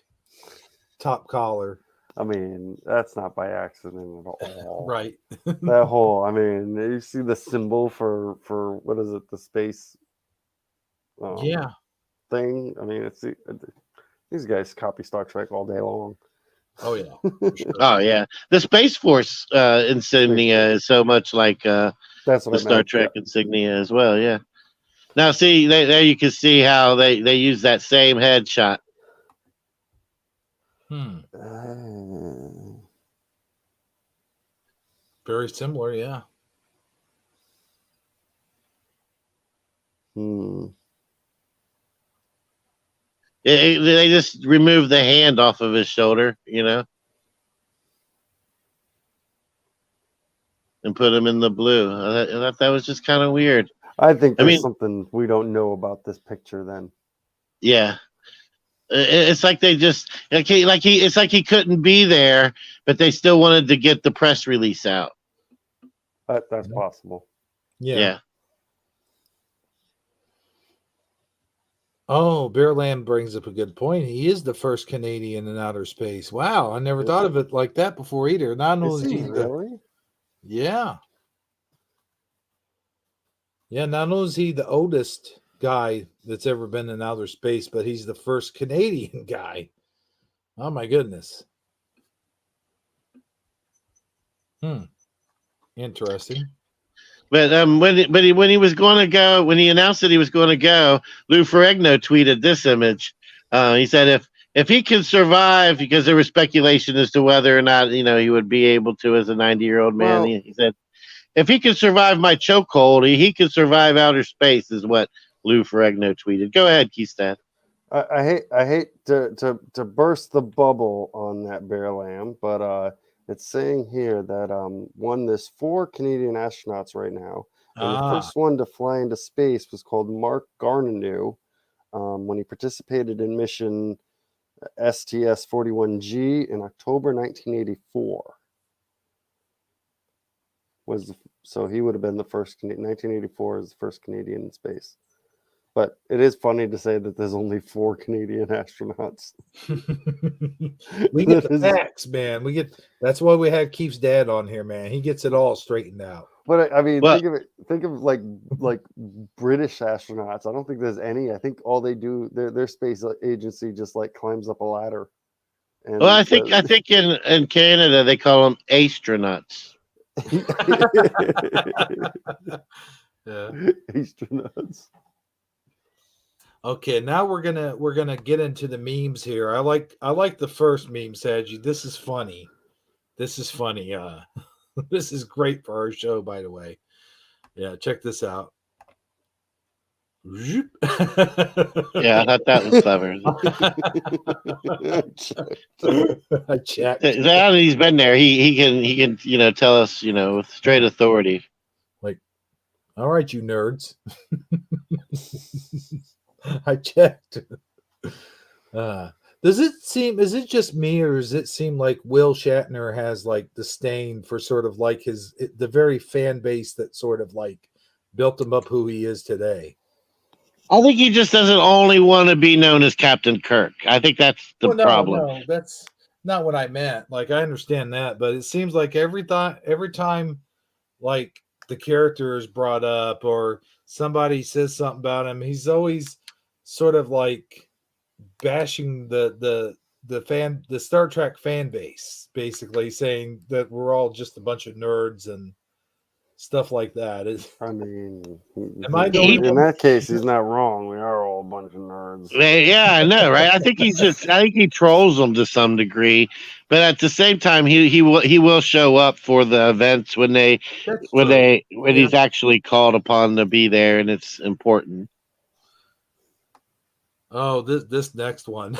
top collar.
I mean, that's not by accident at all.
Right.
That whole, I mean, you see the symbol for what is it, the space thing? I mean, it's these guys copy Star Trek all day long.
Oh yeah.
Sure. Oh yeah. The Space Force insignia is so much like
that's what
the Star Trek insignia as well. Yeah. Now see, there you can see how they use that same headshot.
Very similar, yeah.
They just removed the hand off of his shoulder, and put him in the blue. I thought that was just kind of weird.
I think there's something we don't know about this picture then.
Yeah. It's like they just it's like he couldn't be there, but they still wanted to get the press release out.
That's possible.
Yeah.
Oh, Bear Lamb brings up a good point. He is the first Canadian in outer space. Wow, I never thought of it like that before either. Not only is he
really?
Yeah. Yeah, not only is he the oldest guy that's ever been in outer space, but he's the first Canadian guy. Oh my goodness. Interesting.
But when he was going to go, when he announced that he was going to go, Lou Ferrigno tweeted this image. He said if he can survive, because there was speculation as to whether or not he would be able to as a 90-year-old man.
Well,
he said, if he can survive my chokehold, he can survive outer space, is what Lou Ferrigno tweeted. Go ahead, Keystad.
I hate to burst the bubble on that Bear Lamb, but it's saying here that there's 4 Canadian astronauts right now, and the first one to fly into space was called Mark Garneau when he participated in mission STS-41G in October 1984. So he would have been the first. 1984 is the first Canadian in space. But it is funny to say that there's only 4 Canadian astronauts.
We get the facts, man. That's why we had Keith's dad on here, man. He gets it all straightened out.
But I mean, think of like British astronauts. I don't think there's any. I think all they do, their space agency just like climbs up a ladder.
And I think in Canada they call them astronauts.
Yeah.
Astronauts.
Okay, now we're gonna get into the memes here. I like the first meme, Saji. This is funny. This is great for our show, by the way. Yeah, check this out.
Yeah, I thought that was clever.
I checked.
Now that he's been there, he can tell us with straight authority.
Like, all right, you nerds. I checked. Is it just me, or does it seem like Will Shatner has like disdain for sort of like the very fan base that sort of like built him up who he is today?
I think he just doesn't only want to be known as Captain Kirk. I think that's the problem.
No, that's not what I meant. Like, I understand that, but it seems like every time like the character is brought up or somebody says something about him, he's always sort of like bashing the Star Trek fan base, basically saying that we're all just a bunch of nerds and stuff like that.
I mean,
in
that case, he's not wrong. We are all a bunch of nerds.
Yeah, I know, right? I think he trolls them to some degree, but at the same time, he will show up for the events when he's actually called upon to be there, and it's important.
Oh, this next one,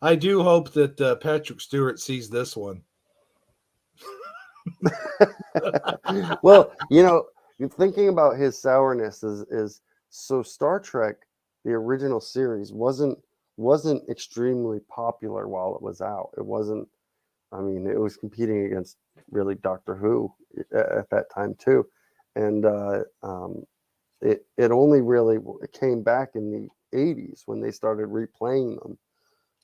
I do hope that Patrick Stewart sees this one.
Well, you're thinking about his sourness is so Star Trek, the original series, wasn't extremely popular while it was out. It wasn't. I mean, it was competing against really Doctor Who at that time too, and it only really came back in the 80s when they started replaying them.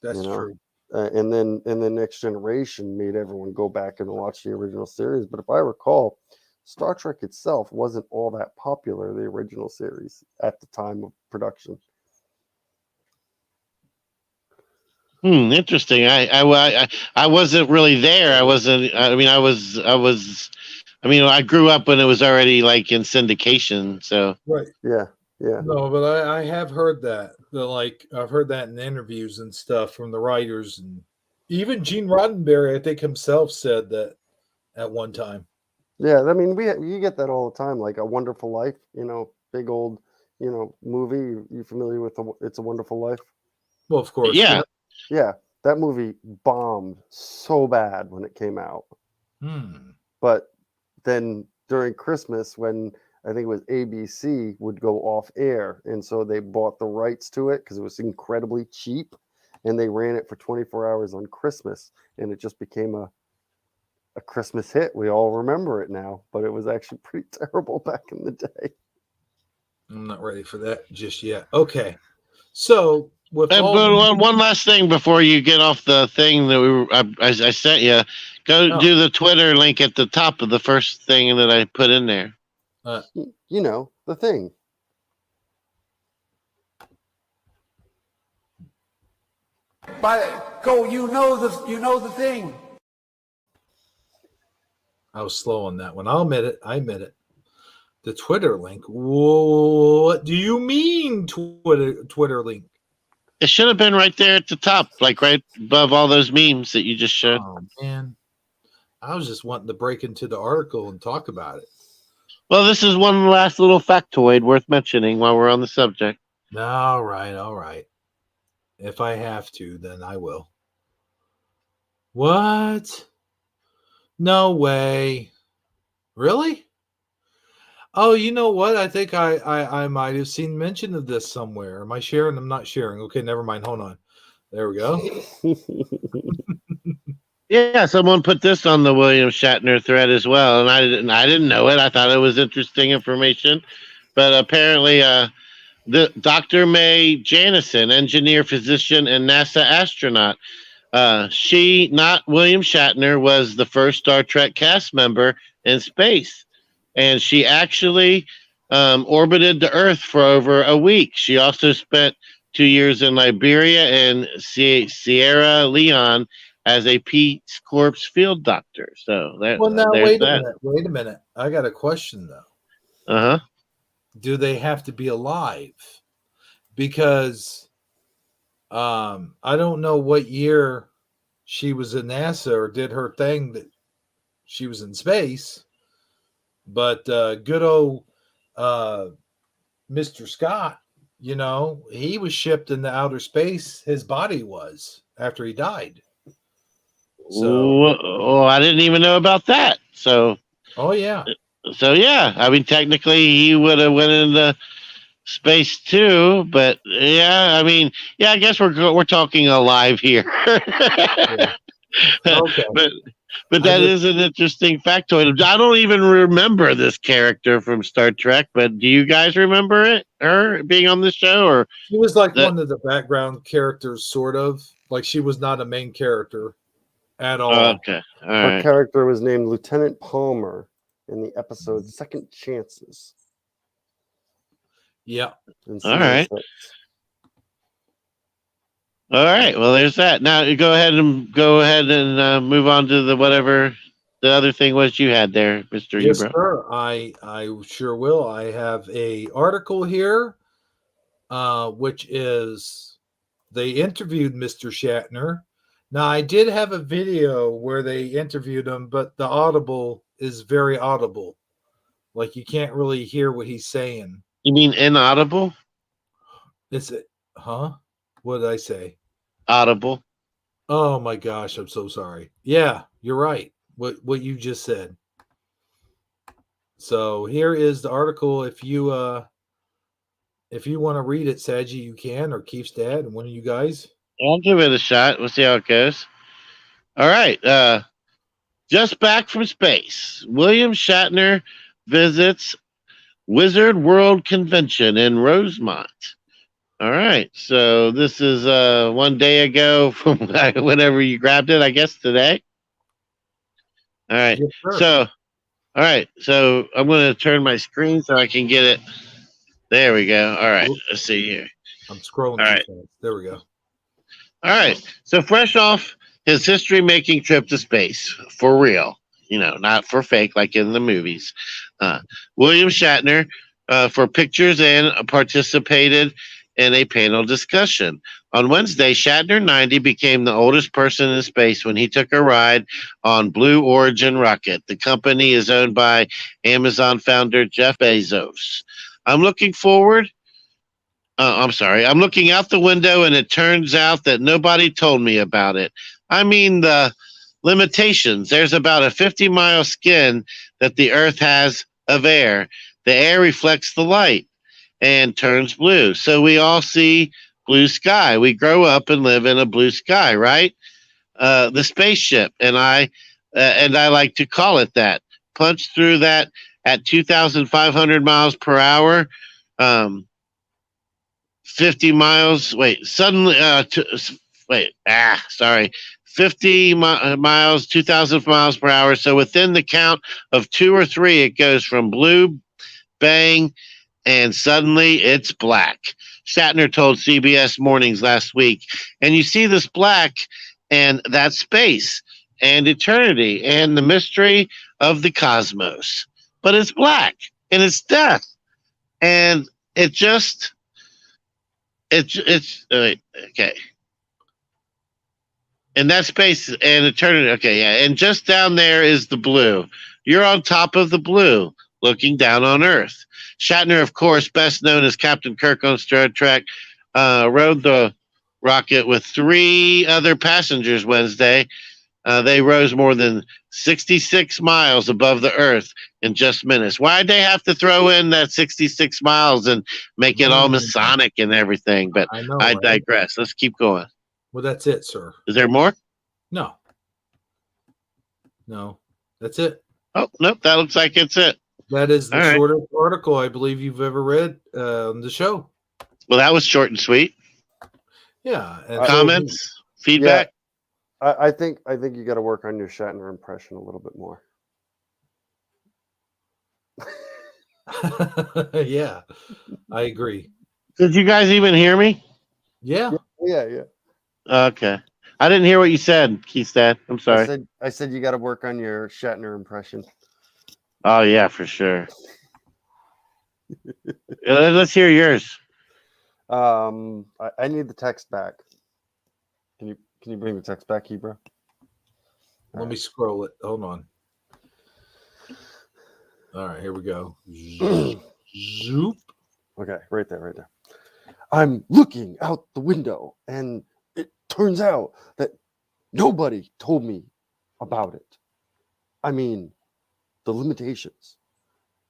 That's true.
And then Next Generation made everyone go back and watch the original series. But if I recall, Star Trek itself wasn't all that popular, the original series, at the time of production.
Interesting. I wasn't really there. I wasn't. I mean, I was. I grew up when it was already like in syndication. So
right.
Yeah.
No, but I have heard that. I've heard that in interviews and stuff from the writers, and even Gene Roddenberry, I think himself said that at one time.
Yeah, I mean, you get that all the time, like A Wonderful Life, big old, movie. You familiar with It's a Wonderful Life?
Well, of course.
Yeah.
Yeah, that movie bombed so bad when it came out. But then during Christmas, when I think it was ABC would go off air, and so they bought the rights to it because it was incredibly cheap, and they ran it for 24 hours on Christmas, and it just became a Christmas hit. We all remember it now, but it was actually pretty terrible back in the day.
I'm not ready for that just yet. Okay, so
one last thing before you get off the thing that I sent you. Go do the Twitter link at the top of the first thing that I put in there.
The thing.
You know the thing.
I was slow on that one. I'll admit it. The Twitter link. What do you mean Twitter link?
It should have been right there at the top, like right above all those memes that you just showed.
Oh, man. I was just wanting to break into the article and talk about it.
Well, this is one last little factoid worth mentioning while we're on the subject.
All right. If I have to, then I will. What? No way. Really? Oh, you know what? I think I might have seen mention of this somewhere. Am I sharing? I'm not sharing. Okay, never mind. Hold on. There we go.
Yeah, someone put this on the William Shatner thread as well, and I didn't know it. I thought it was interesting information, but apparently, the Dr. Mae Janison, engineer, physician, and NASA astronaut. She, not William Shatner, was the first Star Trek cast member in space, and she actually orbited the Earth for over a week. She also spent 2 years in Liberia and Sierra Leone as a Peace Corps field doctor. So
wait a minute. I got a question though. Do they have to be alive? Because I don't know what year she was in NASA or did her thing that she was in space, but good old Mr. Scott, he was shipped into outer space. His body was after he died.
So, I didn't even know about that. So,
yeah.
So yeah, I mean, technically he would have went into space too, but yeah, I mean, yeah, I guess we're talking alive here.
Yeah. Okay.
But that is an interesting factoid. I don't even remember this character from Star Trek, but do you guys remember her being on the show? Or
she was like one of the background characters, sort of. Like she was not a main character at all.
Okay.
Her character was named Lieutenant Palmer in the episode Second Chances.
Yeah.
All right. All right. Well, there's that. Now you go ahead and move on to whatever the other thing was you had there, Mr.
Yes,
Ebro.
sir. I sure will. I have a article here, which is they interviewed Mr. Shatner. Now, I did have a video where they interviewed him, but the audible is very audible. Like you can't really hear what he's saying.
You mean inaudible?
Is it? Huh? What did I say?
Audible.
Oh my gosh, I'm so sorry. Yeah, you're right. What you just said. So here is the article. If you want to read it, Saji, you can, or Keith's dad, and one of you guys.
I'll give it a shot. We'll see how it goes. All right. Just back from space, William Shatner visits Wizard World Convention in Rosemont. All right. So this is 1 day ago from whenever you grabbed it, I guess today. All right. Yes, so, all right. So I'm going to turn my screen so I can get it. There we go. All right. Let's see here.
I'm scrolling. All
right.
Fast. There we go.
All right. So fresh off his history-making trip to space, for real, not for fake like in the movies, William Shatner, for pictures and participated in a panel discussion. On Wednesday, Shatner, 90, became the oldest person in space when he took a ride on Blue Origin rocket. The company is owned by Amazon founder Jeff Bezos. I'm looking out the window, and it turns out that nobody told me about it. I mean, the limitations. There's about a 50-mile skin that the Earth has of air. The air reflects the light and turns blue. So we all see blue sky. We grow up and live in a blue sky, right? The spaceship, and I like to call it that. Punch through that at 2,500 miles per hour. 50 miles. 50 miles, 2,000 miles per hour. So within the count of 2 or 3, it goes from blue, bang, and suddenly it's black. Shatner told CBS Mornings last week. And you see this black, and that's space and eternity and the mystery of the cosmos. But it's black, and it's death. And it just... It's okay. And that space and eternity. Okay, yeah. And just down there is the blue. You're on top of the blue, looking down on Earth. Shatner, of course, best known as Captain Kirk on Star Trek, rode the rocket with 3 other passengers Wednesday. They rose more than 66 miles above the Earth in just minutes. Why'd they have to throw in that 66 miles and make it all Masonic and everything? But I digress. Let's keep going.
Well, that's it, sir.
Is there more?
No, that's it.
Oh, nope. That looks like it's it.
That is the shortest article I believe you've ever read on the show.
Well, that was short and sweet.
Yeah.
Comments, feedback.
Yeah, I think you got to work on your Shatner impression a little bit more.
Yeah, I agree.
Did you guys even hear me?
Yeah.
Yeah.
Okay. I didn't hear what you said, Keith. I'm sorry.
I said you got to work on your Shatner impression.
Oh yeah, for sure. Let's hear yours.
I need the text back. Can you bring the text back, Hebrew?
Let me scroll it. Hold on. All right, here we go. Zoop.
Okay, right there. I'm looking out the window, and it turns out that nobody told me about it. I mean, the limitations.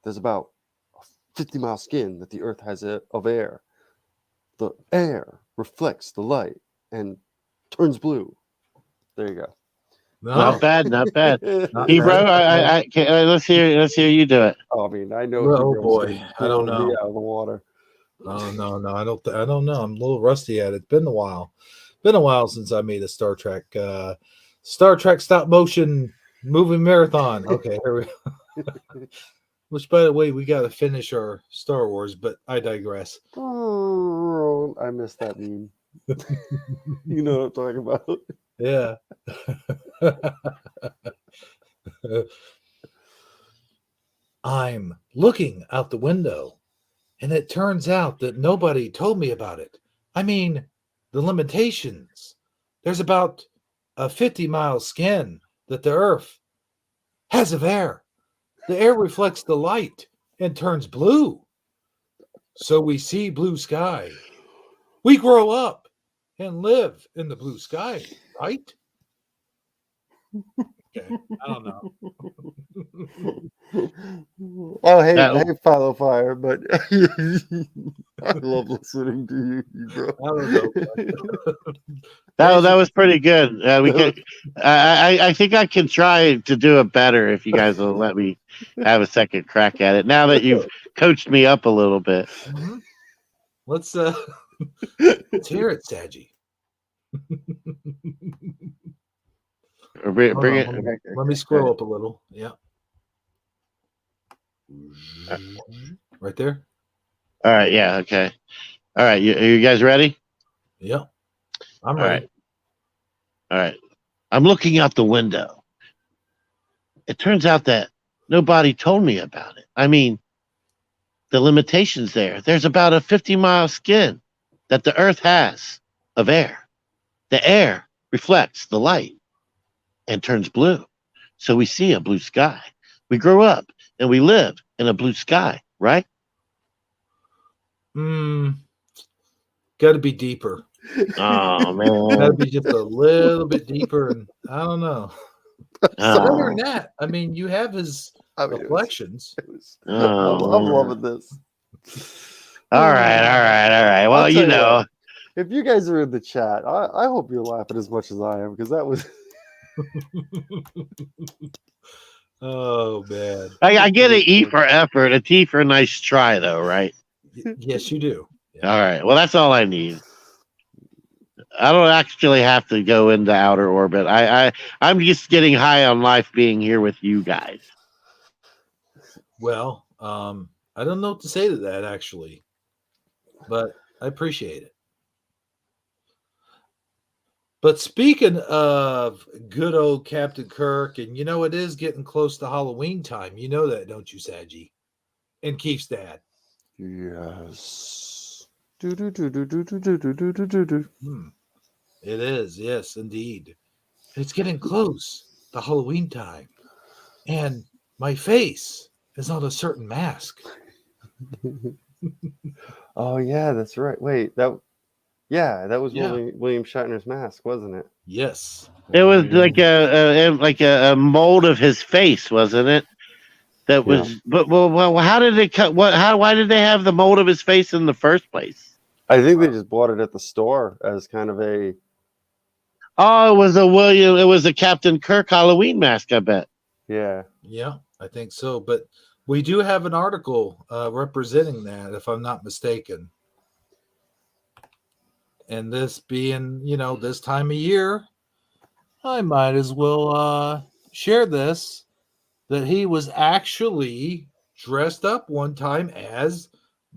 There's about a 50-mile skin that the Earth has of air. The air reflects the light and turns blue. There you go.
No.
Not bad. Hebrew, let's hear you do it.
Oh, I mean, I know.
Oh boy, I don't know.
Out of the water.
Oh no, I don't know. I'm a little rusty at it. It's been a while. Been a while since I made a Star Trek stop motion movie marathon. Okay, here we go. Which, by the way, we got to finish our Star Wars, but I digress.
Oh, I missed that meme. You know what I'm talking about?
Yeah. I'm looking out the window, and it turns out that nobody told me about it. I mean, the limitations. There's about a 50-mile skin that the Earth has of air. The air reflects the light and turns blue. So we see blue sky. We grow up and live in the blue sky, right? Okay, I don't know.
Oh, hey, Follow Fire, but I love listening to you, bro.
I don't know.
That was pretty good. I think I can try to do it better if you guys will let me have a second crack at it. Now that you've coached me up a little bit.
Mm-hmm. Let's hear it, Saji.
Bring it.
Let me scroll up a little. Yeah. Right there.
All right. Yeah. Okay. All right. Are you guys ready?
Yeah. I'm ready.
All right. I'm looking out the window. It turns out that nobody told me about it. I mean, the limitations there. There's about a 50-mile skin that the Earth has of air. The air reflects the light and turns blue. So we see a blue sky. We grow up and we live in a blue sky, right?
Got to be deeper.
Oh, man.
Got to be just a little bit deeper. And I don't know. Other than that, I mean, you have his reflections.
I'm loving this.
All right. Well, you know.
What, if you guys are in the chat, I hope you're laughing as much as I am, because that was...
Oh, man.
I get an E for effort, a T for a nice try, though, right?
Yes, you do.
Yeah. All right. Well, that's all I need. I don't actually have to go into outer orbit. I'm just getting high on life being here with you guys.
Well, I don't know what to say to that, actually, but I appreciate it. But speaking of good old Captain Kirk, and it is getting close to Halloween time. You know that, don't you, Saji? And Keith's dad.
Yes.
It is, yes, indeed. It's getting close to Halloween time. And my face is on a certain mask.
Oh, yeah, that's right. Wait, that was William Shatner's mask, wasn't it?
Yes.
It was like a mold of his face, wasn't it? That was, but how did it cut? Why did they have the mold of his face in the first place?
I think they just bought it at the store as kind of a.
Oh, it was a Captain Kirk Halloween mask, I bet.
Yeah.
Yeah, I think so. But we do have an article representing that, if I'm not mistaken. And this being, this time of year, I might as well share this, that he was actually dressed up one time as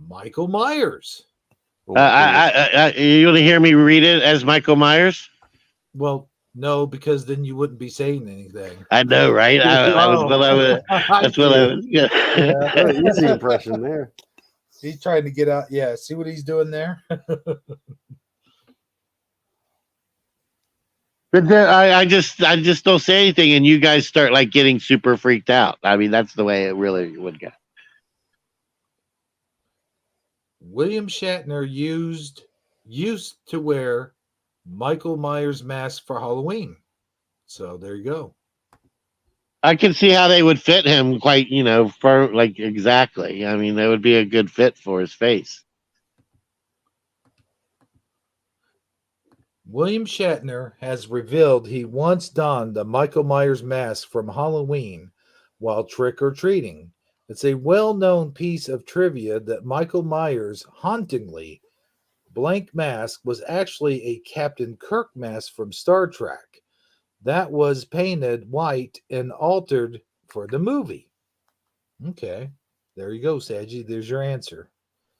Michael Myers.
You want to hear me read it as Michael Myers?
Well, no, because then you wouldn't be saying anything.
I know, right? That's what I was.
Yeah, easy impression there.
He's trying to get out. Yeah, see what he's doing there?
But then I just don't say anything, and you guys start like getting super freaked out. I mean, that's the way it really would go.
William Shatner used to wear Michael Myers mask for Halloween. So there you go.
I can see how they would fit him quite, for like exactly. I mean, that would be a good fit for his face.
William Shatner has revealed he once donned the Michael Myers mask from Halloween while trick-or-treating. It's a well-known piece of trivia that Michael Myers' hauntingly blank mask was actually a Captain Kirk mask from Star Trek that was painted white and altered for the movie. Okay, there you go, Saji. There's your answer.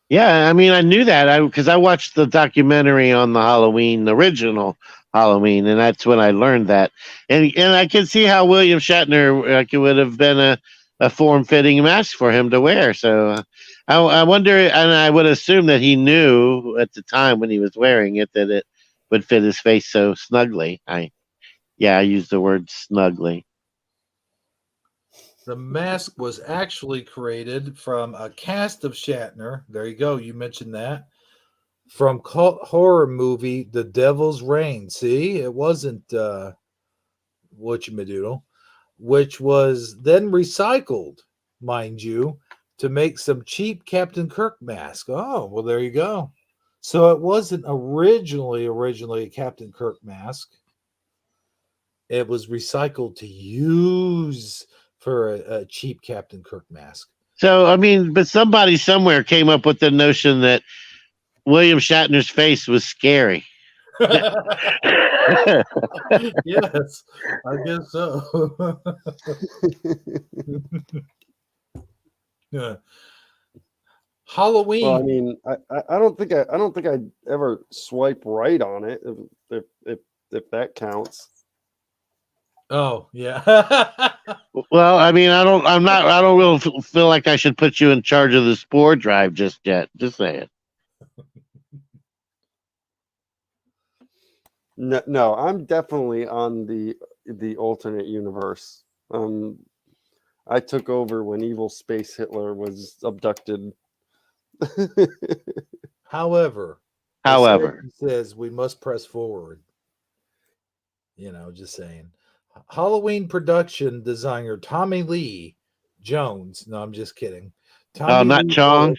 Yeah, I mean, I knew that because I watched the documentary on the original Halloween, and that's when I learned that. And I can see how William Shatner it would have been a form-fitting mask for him to wear. So I wonder, and I would assume that he knew at the time when he was wearing it that it would fit his face so snugly. I used the word snugly.
The mask was actually created from a cast of Shatner. There you go. You mentioned that. From cult horror movie The Devil's Reign. See, it wasn't whatchamadoodle, which was then recycled, mind you, to make some cheap Captain Kirk mask. Oh, well, there you go. So it wasn't originally a Captain Kirk mask. It was recycled to use for a cheap Captain Kirk mask.
So, I mean, but somebody somewhere came up with the notion that William Shatner's face was scary.
Yes, I guess so. Yeah. Halloween.
Well, I mean, I don't think I'd ever swipe right on it if that counts.
Oh, yeah.
Well, I mean, I don't really feel like I should put you in charge of the spore drive just yet. Just saying.
No, I'm definitely on the alternate universe. I took over when evil space Hitler was abducted.
However,
However,
it says we must press forward. Just saying. Halloween production designer Tommy Lee Jones. No, I'm just kidding. Tommy
not
Lee
Chong.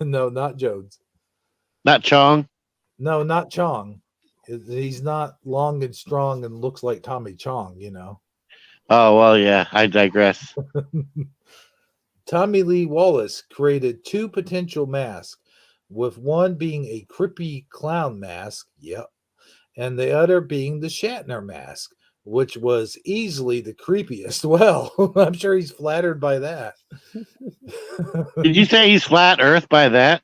No, not Jones.
Not Chong.
No, not Chong. He's not long and strong and looks like Tommy Chong,
Oh, well, yeah, I digress.
Tommy Lee Wallace created two potential masks, with one being a creepy clown mask, yep, and the other being the Shatner mask, which was easily the creepiest. Well, I'm sure he's flattered by that.
Did you say he's flat Earth by that?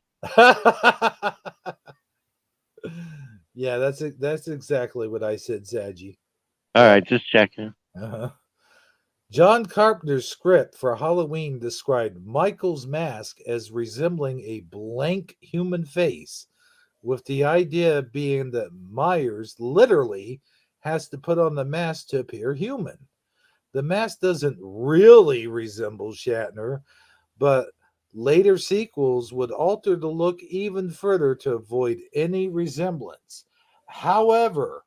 Yeah, that's exactly what I said, Zadji.
All right, just checking.
Uh-huh. John Carpenter's script for Halloween described Michael's mask as resembling a blank human face, with the idea being that Myers literally has to put on the mask to appear human. The mask doesn't really resemble Shatner, but later sequels would alter the look even further to avoid any resemblance. However,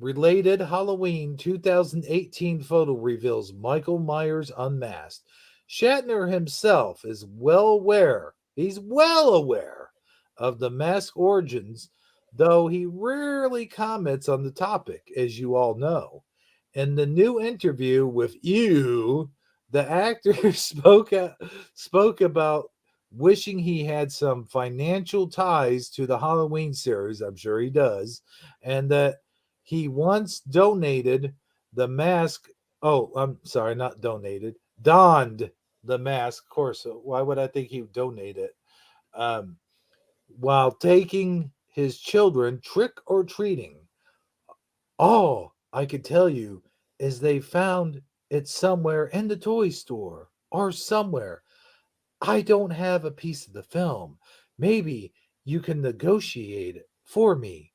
related Halloween 2018 photo reveals Michael Myers unmasked. Shatner himself is he's well aware of the mask origins, though he rarely comments on the topic, as you all know. In the new interview with You, the actor spoke about wishing he had some financial ties to the Halloween series. I'm sure he does, and that he once donated the mask. Oh, I'm sorry, not donated. Donned the mask. Of course, why would I think he would donate it? While taking his children trick or treating. All I could tell you is they found it somewhere in the toy store or somewhere. I don't have a piece of the film. Maybe you can negotiate it for me.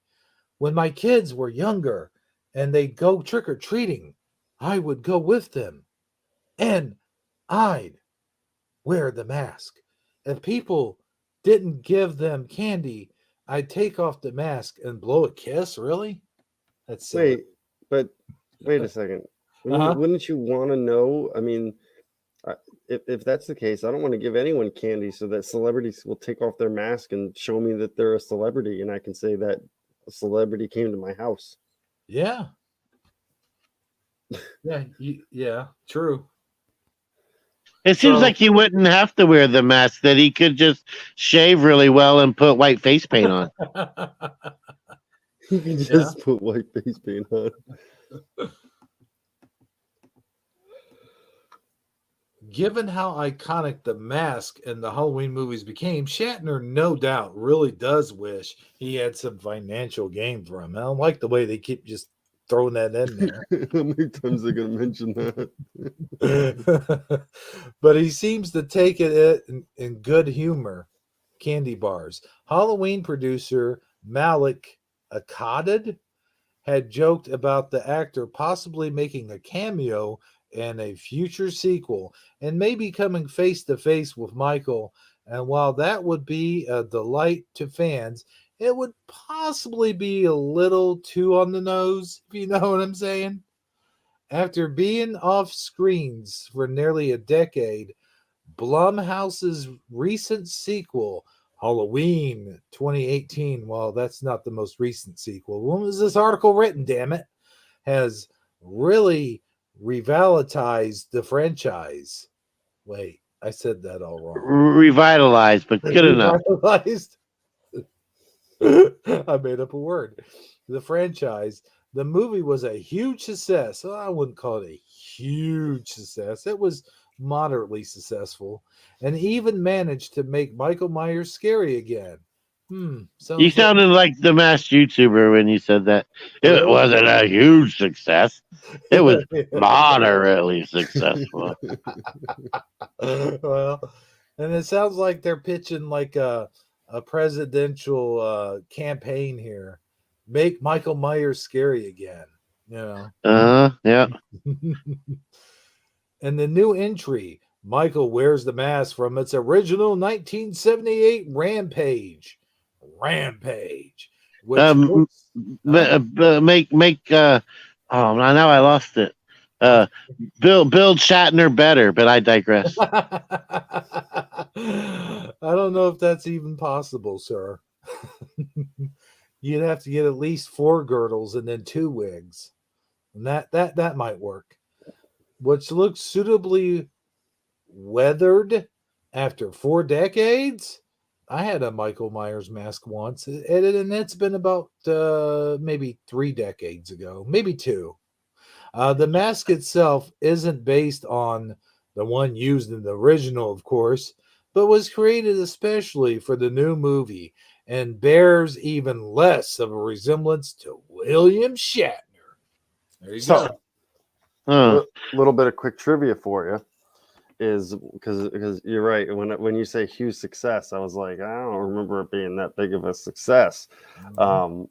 When my kids were younger and they'd go trick or treating, I would go with them and I'd wear the mask. If people didn't give them candy, I'd take off the mask and blow a kiss. Really? That's silly.
Wait a second.
Uh-huh.
Wouldn't you want to know? I mean, if that's the case, I don't want to give anyone candy so that celebrities will take off their mask and show me that they're a celebrity, and I can say that a celebrity came to my house.
Yeah. Yeah, true.
It seems like he wouldn't have to wear the mask, that he could just shave really well and put white face paint on.
He can just put white face paint on.
Given how iconic the mask and the Halloween movies became, Shatner no doubt really does wish he had some financial gain from it. I don't like the way they keep just throwing that in there.
How many times are they going to mention that?
But he seems to take it in good humor. Candy bars. Halloween producer Malik Akkad had joked about the actor possibly making a cameo in a future sequel and maybe coming face to face with Michael. And while that would be a delight to fans, it would possibly be a little too on the nose, if you know what I'm saying. After being off screens for nearly a decade, Blumhouse's recent sequel, Halloween 2018, well, that's not the most recent sequel. When was this article written, damn it? Has really revitalized the franchise. Wait, I said that all wrong.
Revitalized, but good enough.
Revitalized. I made up a word. The franchise. The movie was a huge success. I wouldn't call it a huge success. It was moderately successful, and even managed to make Michael Myers scary again.
You sounded like the masked YouTuber when you said that. It wasn't a huge success. It was moderately successful.
Well, and it sounds like they're pitching like a presidential campaign here. make Michael Myers scary again. Yeah. And the new entry, Michael wears the mask from its original 1978 Rampage. Which looks,
oh, now I lost it. Build Shatner better, but I digress.
I don't know if that's even possible, sir. You'd have to get at least 4 girdles and then 2 wigs. And that might work. Which looks suitably weathered after 4 decades. I had a Michael Myers mask once, and it's been about maybe 3 decades ago, maybe 2. The mask itself isn't based on the one used in the original, of course, but was created especially for the new movie and bears even less of a resemblance to William Shatner. There you go.
A little bit of quick trivia for you is because you're right. When you say huge success, I was like, I don't remember it being that big of a success.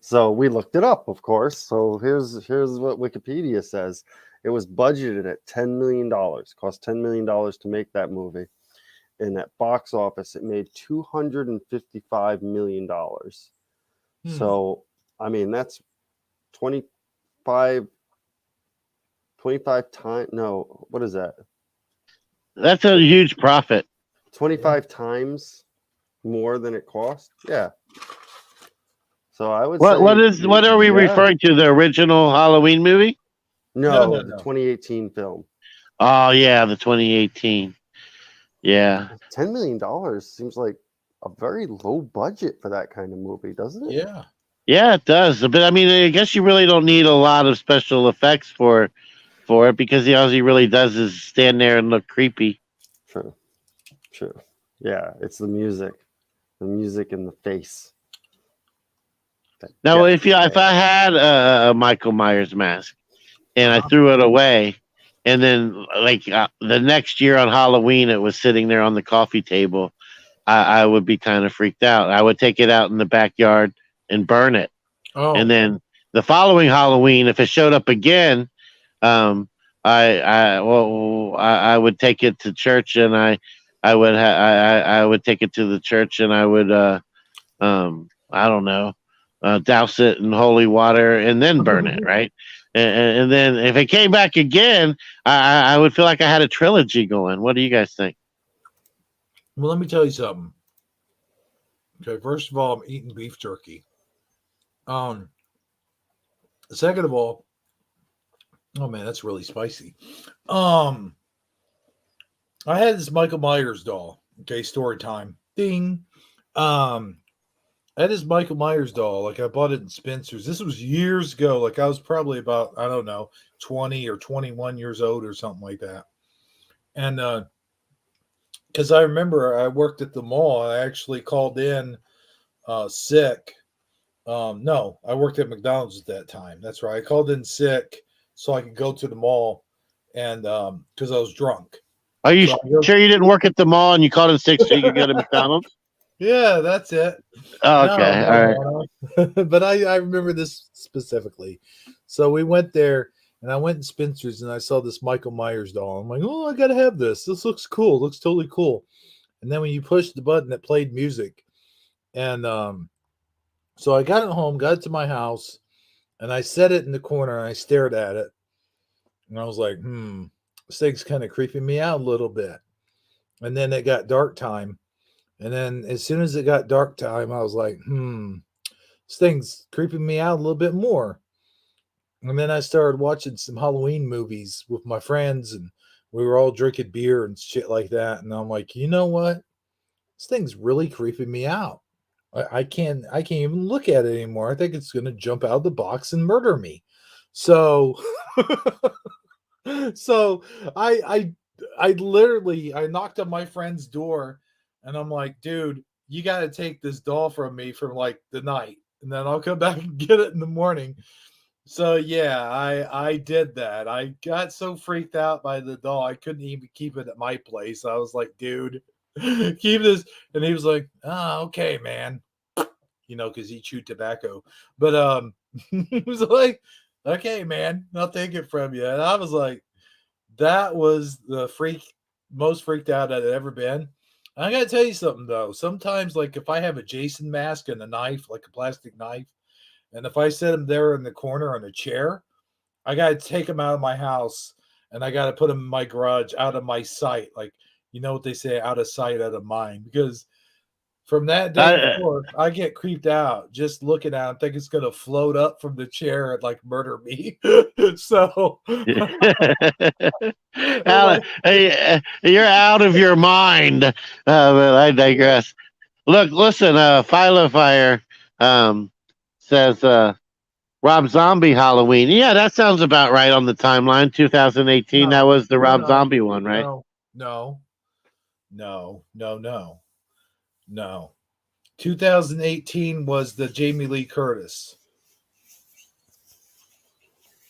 So we looked it up, of course. So here's what Wikipedia says. It was budgeted at $10 million. Cost $10 million to make that movie. And at box office, it made $255 million. So, I mean, that's 25 times. No, what is that?
That's a huge profit.
25 times more than it cost. Yeah. So I would
say. What are we referring to? The original Halloween movie?
No. The 2018 film.
Oh yeah, the 2018. Yeah.
$10 million seems like a very low budget for that kind of movie, doesn't it?
Yeah.
Yeah, it does. But I mean, I guess you really don't need a lot of special effects for it because all he really does is stand there and look creepy.
True. Yeah, it's the music in the face.
Now, if I had a Michael Myers mask and I threw it away, and then the next year on Halloween it was sitting there on the coffee table, I would be kind of freaked out. I would take it out in the backyard and burn it. And then the following Halloween, if it showed up again, I would take it to church, and I would take it to the church, and I would I don't know, douse it in holy water and then burn it, right? And then if it came back again, I would feel like I had a trilogy going. What do you guys think?
Well, let me tell you something. Okay, first of all, I'm eating beef jerky. Second of all, oh man, that's really spicy. I had this Michael Myers doll. Okay, story time. Ding. I had this Michael Myers doll. Like I bought it in Spencer's. This was years ago. Like I was probably about, I don't know, 20 or 21 years old or something like that. And because I remember I worked at the mall. I actually called in sick. No, I worked at McDonald's at that time. That's right. I called in sick so I could go to the mall, and because I was drunk.
Are you sure you didn't work at the mall and you called in sick so you could go to McDonald's?
Yeah, that's it.
Oh, okay, all
right. But I remember this specifically. So we went there, and I went in Spencer's, and I saw this Michael Myers doll. I'm like, oh, I gotta have this. This looks cool. It looks totally cool. And then when you pushed the button, it played music, and so I got it home, got it to my house, and I set it in the corner, and I stared at it, and I was like, this thing's kind of creeping me out a little bit. And then it got dark time. And then as soon as it got dark time, I was like, this thing's creeping me out a little bit more. And then I started watching some Halloween movies with my friends, and we were all drinking beer and shit like that. And I'm like, you know what? This thing's really creeping me out. I can't even look at it anymore. I think it's going to jump out of the box and murder me. So, I literally knocked on my friend's door. And I'm like, dude, you got to take this doll from me for like the night, and then I'll come back and get it in the morning. So yeah, I did that. I got so freaked out by the doll, I couldn't even keep it at my place. I was like, dude, keep this. And he was like, okay, man, because he chewed tobacco. But He was like, okay, man, I'll take it from you. And I was like, that was the most freaked out I'd ever been. I gotta tell you something though. Sometimes, like if I have a Jason mask and a knife, like a plastic knife, and if I set him there in the corner on a chair, I gotta take him out of my house and I gotta put him in my garage out of my sight. Like, you know what they say, out of sight, out of mind. Because from that day forth, I get creeped out just looking at him, think it's gonna float up from the chair and like murder me. So
hey, you're out of your mind. But I digress. Look, listen, Philo Fire says Rob Zombie Halloween. Yeah, that sounds about right on the timeline. 2018. That was the Rob Zombie one, right?
No. 2018 was the Jamie Lee Curtis.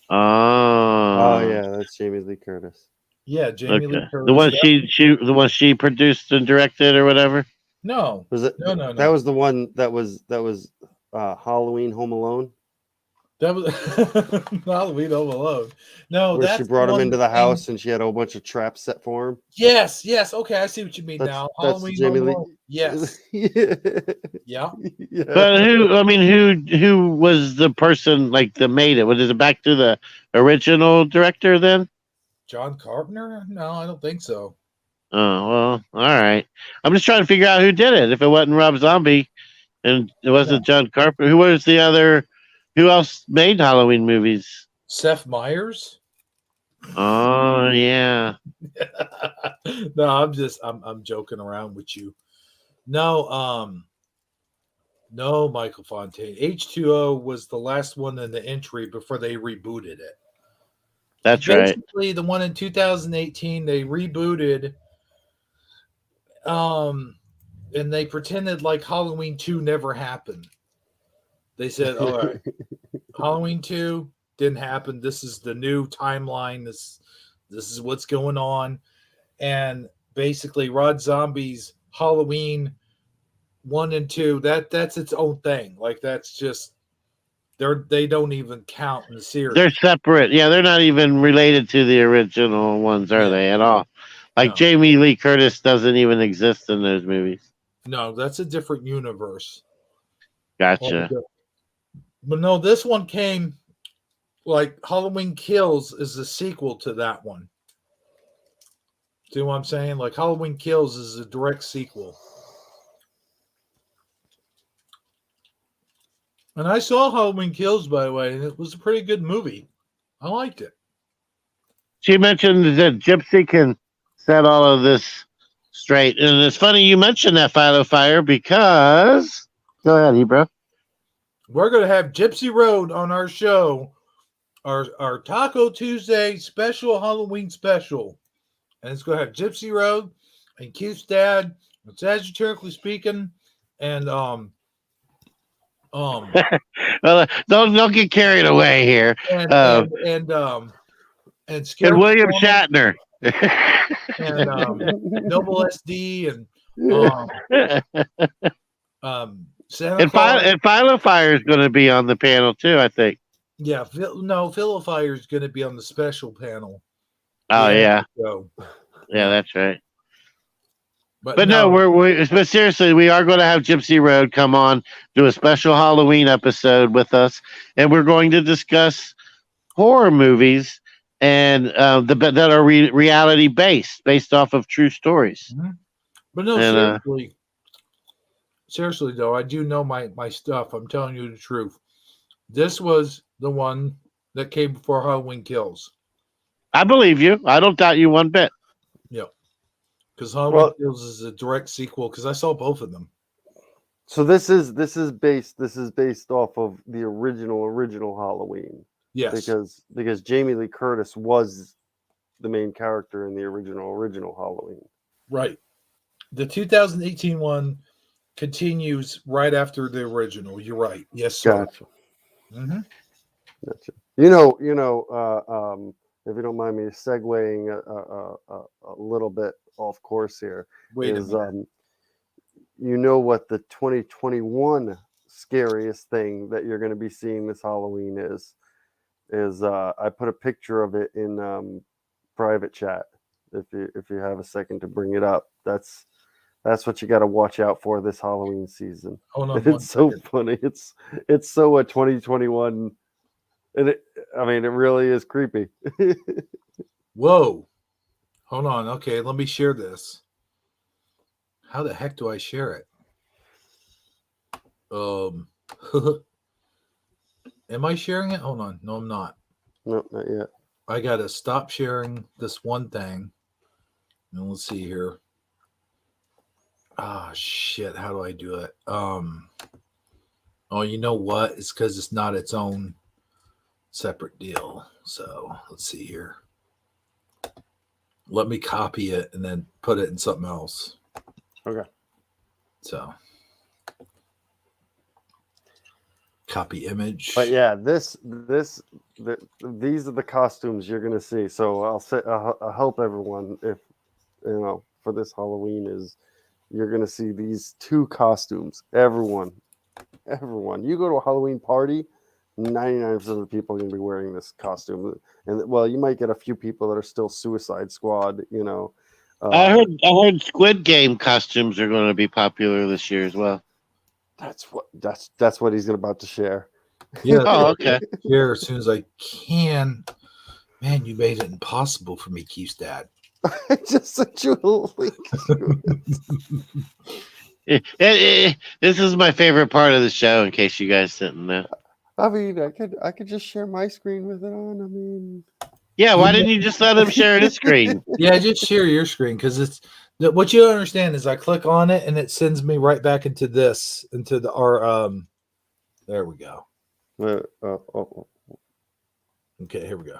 Oh yeah, that's Jamie Lee Curtis.
Yeah, Jamie Lee Curtis.
The one she produced and directed or whatever.
No,
was it?
No.
That was the one that was Halloween Home Alone.
That was Halloween Home Alone. No,
where she brought him into the house and she had a whole bunch of traps set for him.
Yes. Okay, I see what you mean now. Halloween
Jamie
Home Alone. Yes. Yeah.
But who was the person like that made it? Was it back to the original director then?
John Carpenter? No, I don't think so.
Oh, well, all right. I'm just trying to figure out who did it. If it wasn't Rob Zombie and it wasn't John Carpenter, who was the other? Who else made Halloween movies?
Seth Meyers?
Oh, yeah.
No, I'm joking around with you. No, no, Michael Fontaine. H2O was the last one in the entry before they rebooted it.
That's
basically the one in 2018 they rebooted, and they pretended like Halloween 2 never happened. They said, all right, Halloween 2 didn't happen. This is the new timeline. This is what's going on. And basically Rob Zombie's Halloween 1 and 2, that's its own thing. Like that's just they don't even count in the series.
They're separate. Yeah, they're not even related to the original ones, are they, at all? Like Jamie Lee Curtis doesn't even exist in those movies.
No, that's a different universe.
Gotcha.
But no, this one came like Halloween Kills is a sequel to that one. See what I'm saying? Like Halloween Kills is a direct sequel. And I saw Halloween Kills, by the way, and it was a pretty good movie. I liked it.
She mentioned that Gypsy can set all of this straight. And it's funny you mentioned that, Philo Fire, because... Go ahead, Hebrew.
We're going to have Gypsy Road on our show, our Taco Tuesday special, Halloween special. And it's going to have Gypsy Road and Keith's dad, and Sagittariusly speaking, and
well, don't get carried away here.
And
William Shatner.
And Noble SD and Santa Claus.
And Philo Fire is going to be on the panel too, I think.
Yeah, Philo Fire is going to be on the special panel.
Oh yeah, that's right. But no, but seriously, we are going to have Gypsy Road come on, do a special Halloween episode with us, and we're going to discuss horror movies and that are reality based off of true stories.
Mm-hmm. But no, seriously though, I do know my stuff. I'm telling you the truth. This was the one that came before Halloween Kills. I
believe you. I don't doubt you one bit.
Yeah. Because Halloween Kills is a direct sequel. Because I saw both of them.
So this is based off of the original Halloween.
Yes.
Because Jamie Lee Curtis was the main character in the original Halloween.
Right. The 2018 one continues right after the original. You're right. Yes, sir.
Gotcha.
Mm-hmm.
Gotcha. If you don't mind me segueing a little bit off course here, what the 2021 scariest thing that you're going to be seeing this Halloween is I put a picture of it in private chat. If you have a second to bring it up, that's what you got to watch out for this Halloween season.
Hold on,
it's so funny. It's so 2021, and it really is creepy.
Whoa, hold on. Okay, let me share this. How the heck do I share it? Am I sharing it? Hold on. No, I'm not.
No, not yet.
I gotta stop sharing this one thing. And let's see here. Ah, shit. How do I do it? Oh, you know what? It's because it's not its own separate deal. So let's see here. Let me copy it and then put it in something else.
Okay.
So copy image.
But yeah, these are the costumes you're gonna see. So I'll help everyone if for this Halloween is you're gonna see these 2 costumes. Everyone, you go to a Halloween party, 99% of the people are gonna be wearing this costume, and well, you might get a few people that are still Suicide Squad.
I heard Squid Game costumes are going to be popular this year as well.
That's what he's about to share.
Yeah.
Oh, okay.
Share as soon as I can. Man, you made it impossible for me, Keith's dad.
I just sent you a link.
This is my favorite part of the show, in case you guys didn't know.
I mean, I could just share my screen with it on. I mean,
yeah. Why didn't you just let him share his screen?
Yeah, just share your screen because it's what you understand is I click on it and it sends me right back into our. There we go. Okay, here we go.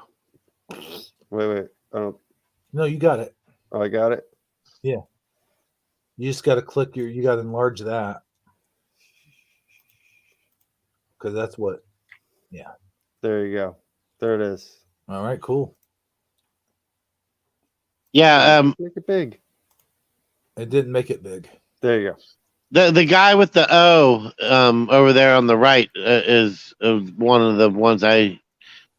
Wait.
No, you got it.
Oh, I got it.
Yeah. You just got to click you got to enlarge that. Because that's what, yeah.
There you go. There it is.
All right, cool.
Yeah.
Make it big.
It didn't make it big.
There you go.
The guy with the O over there on the right is one of the ones I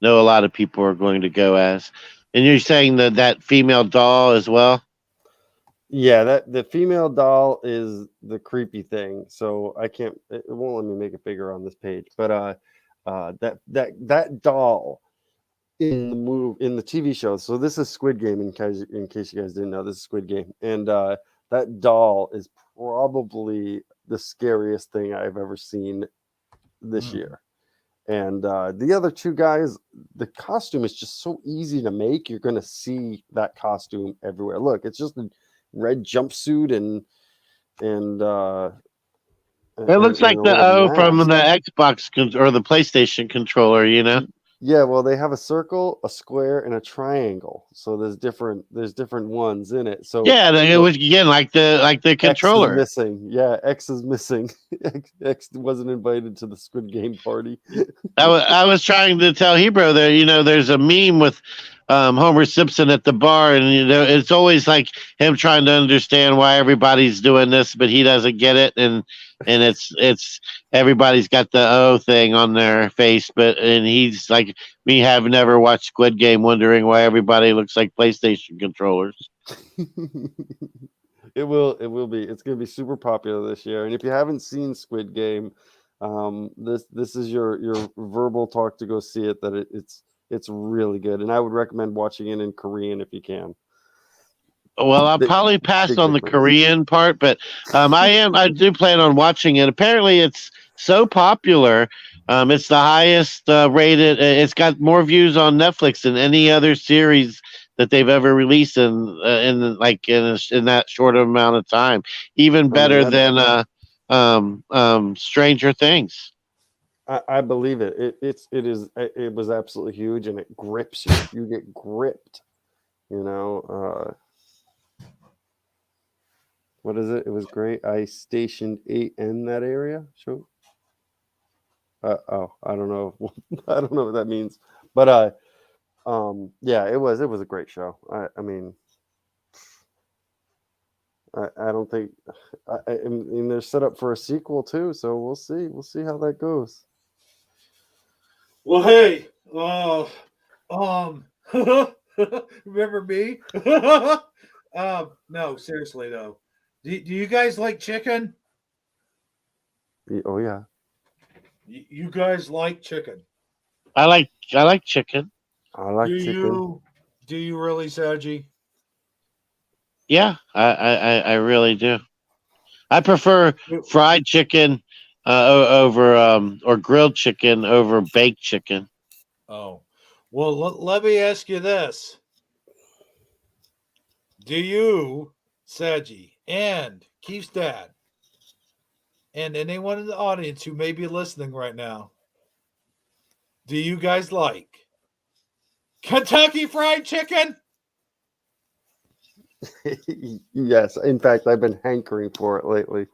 know a lot of people are going to go as. And you're saying that female doll as well?
Yeah, that the female doll is the creepy thing. So it won't let me make it bigger on this page. But that doll in the TV show. So this is Squid Game in case you guys didn't know, this is Squid Game. And that doll is probably the scariest thing I've ever seen this year. And the other 2 guys, the costume is just so easy to make. You're going to see that costume everywhere. Look, it's just a red jumpsuit and
it looks like the O from the Xbox or the PlayStation controller,
Yeah, well, they have a circle, a square, and a triangle. So there's different ones in it. So
yeah, it was again like the controller.
X is missing. Yeah, X is missing. X wasn't invited to the Squid Game party.
I was trying to tell Hebrew there. There's a meme with Homer Simpson at the bar, and it's always like him trying to understand why everybody's doing this, but he doesn't get it, and it's everybody's got the O thing on their face, and he's like me, have never watched Squid Game, wondering why everybody looks like PlayStation controllers.
It will be. It's going to be super popular this year. And if you haven't seen Squid Game, this is your verbal talk to go see it. That it's really good, and I would recommend watching it in Korean if you can.
Well, I'll probably pass on the Korean part, but I do plan on watching it. Apparently, it's so popular. It's the highest rated. It's got more views on Netflix than any other series that they've ever released in that short amount of time. Even better than Stranger Things.
I believe it. It was absolutely huge, and it grips you. You get gripped. What is it? It was great. I stationed 8 in that area. Sure. I don't know. I don't know what that means. But yeah, it was a great show. I mean, I don't think. I mean, they're set up for a sequel too, so we'll see. We'll see how that goes.
Well, hey, remember me? No, seriously though. Do you guys like chicken?
Oh yeah.
You guys like chicken?
I like chicken.
I like chicken.
Do you really, Saji?
Yeah, I really do. I prefer fried chicken over or grilled chicken over baked chicken.
Oh, well, let me ask you this. Do you, Saji, and Keith's dad, and anyone in the audience who may be listening right now, do you guys like Kentucky Fried Chicken?
Yes. In fact, I've been hankering for it lately.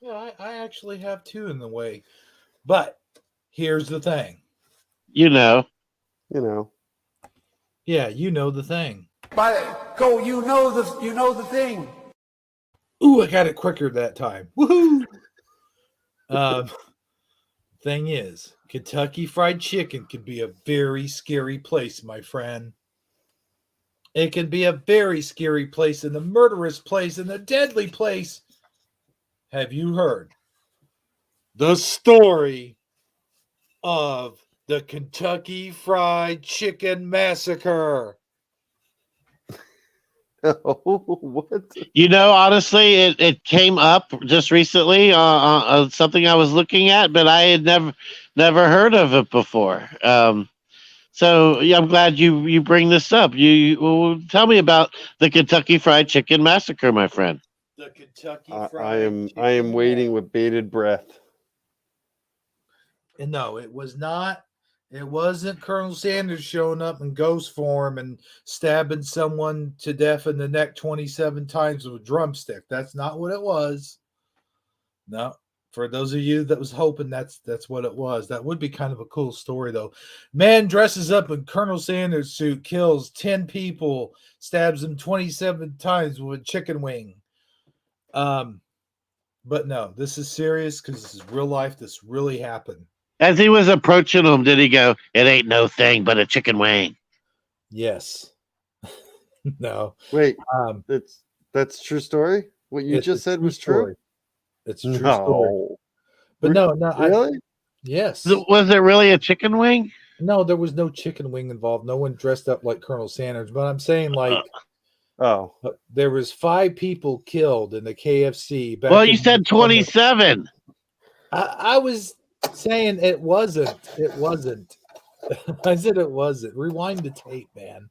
Yeah, I actually have two in the way. But here's the thing.
You know.
Yeah, you know the thing.
You know the thing.
Ooh, I got it quicker that time. Woohoo! Thing is, Kentucky Fried Chicken can be a very scary place, my friend. It can be a very scary place and a murderous place and a deadly place. Have you heard the story of the Kentucky Fried Chicken Massacre?
What?
You know, honestly, it came up just recently something I was looking at, but I had never heard of it before. So yeah, I'm glad you bring this up. Well, tell me about the Kentucky Fried Chicken Massacre, my friend.
The Kentucky
Fried I am waiting with bated breath.
And no, it was not. It wasn't Colonel Sanders showing up in ghost form and stabbing someone to death in the neck 27 times with a drumstick. That's not what it was. No. For those of you that was hoping that's what it was. That would be kind of a cool story, though. Man dresses up in Colonel Sanders suit, kills 10 people, stabs them 27 times with a chicken wing. But no, this is serious because this is real life. This really happened.
As he was approaching him, did he go, "It ain't no thing but a chicken wing"?
Yes. No.
Wait. That's true story? What you just said was true?
It's a true story. But no,
really?
Yes.
Was it really a chicken wing?
No, there was no chicken wing involved. No one dressed up like Colonel Sanders. But I'm saying, there was 5 people killed in the KFC.
Well, you said 27.
I was saying it wasn't. It wasn't. I said it wasn't. Rewind the tape, man.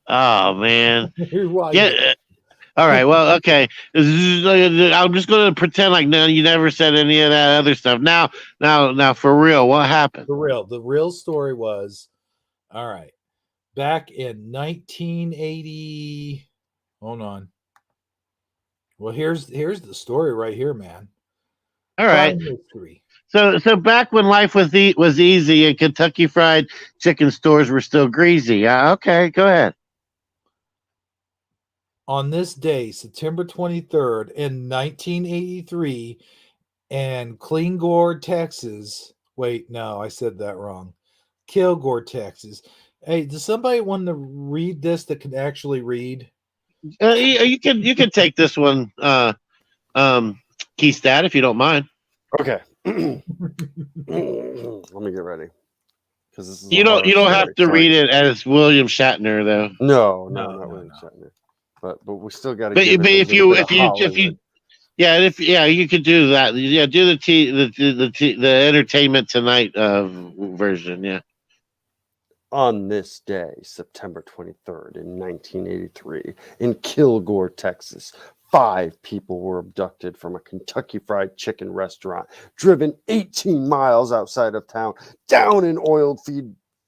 Oh man.
Rewind
it. All right. Well, okay. I'm just going to pretend like no, you never said any of that other stuff. Now, for real, what happened?
For real, the real story was, all right, back in 1980. Hold on. Well, here's the story right here, man.
All right. So back when life was easy and Kentucky Fried Chicken stores were still greasy. Okay, go ahead.
On this day, September 23rd in 1983, in Kilgore, Texas. Wait, no, I said that wrong. Kilgore, Texas. Hey, does somebody want to read this that can actually read?
You can take this one, Keystat, if you don't mind.
Okay. Let me get ready. Because this is
you don't have to read it as William Shatner though.
No, not William Shatner. But we still got to.
But if you you could do that. Yeah, do the Entertainment Tonight version. Yeah.
On this day, September 23rd in 1983, in Kilgore, Texas, 5 people were abducted from a Kentucky Fried Chicken restaurant, driven 18 miles outside of town, down an oil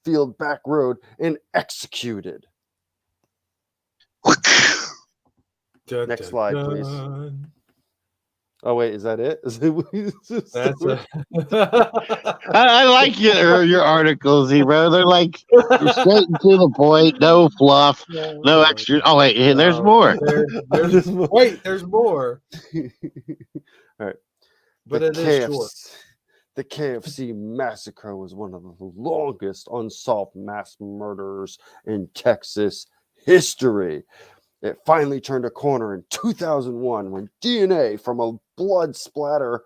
field back road, and executed. Next slide, please. Oh wait, is that it?
That's
I like your articles, bro. They're like you're straight and to the point, no fluff, no extra. Oh wait, there's more.
There's wait, there's more.
All right,
but it is short.
The KFC Massacre was one of the longest unsolved mass murders in Texas history. It finally turned a corner in 2001 when DNA from a blood splatter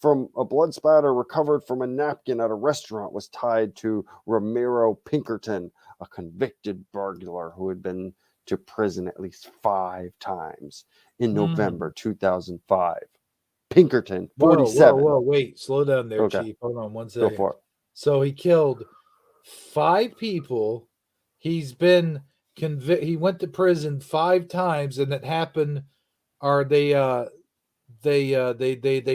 recovered from a napkin at a restaurant was tied to Ramiro Pinkerton, a convicted burglar who had been to prison at least 5 times in November 2005. Pinkerton, 47.
Whoa, wait, slow down there, Chief. Hold on 1 second.
Go for it.
So he killed 5 people. He's been he went to prison 5 times, and it happened. They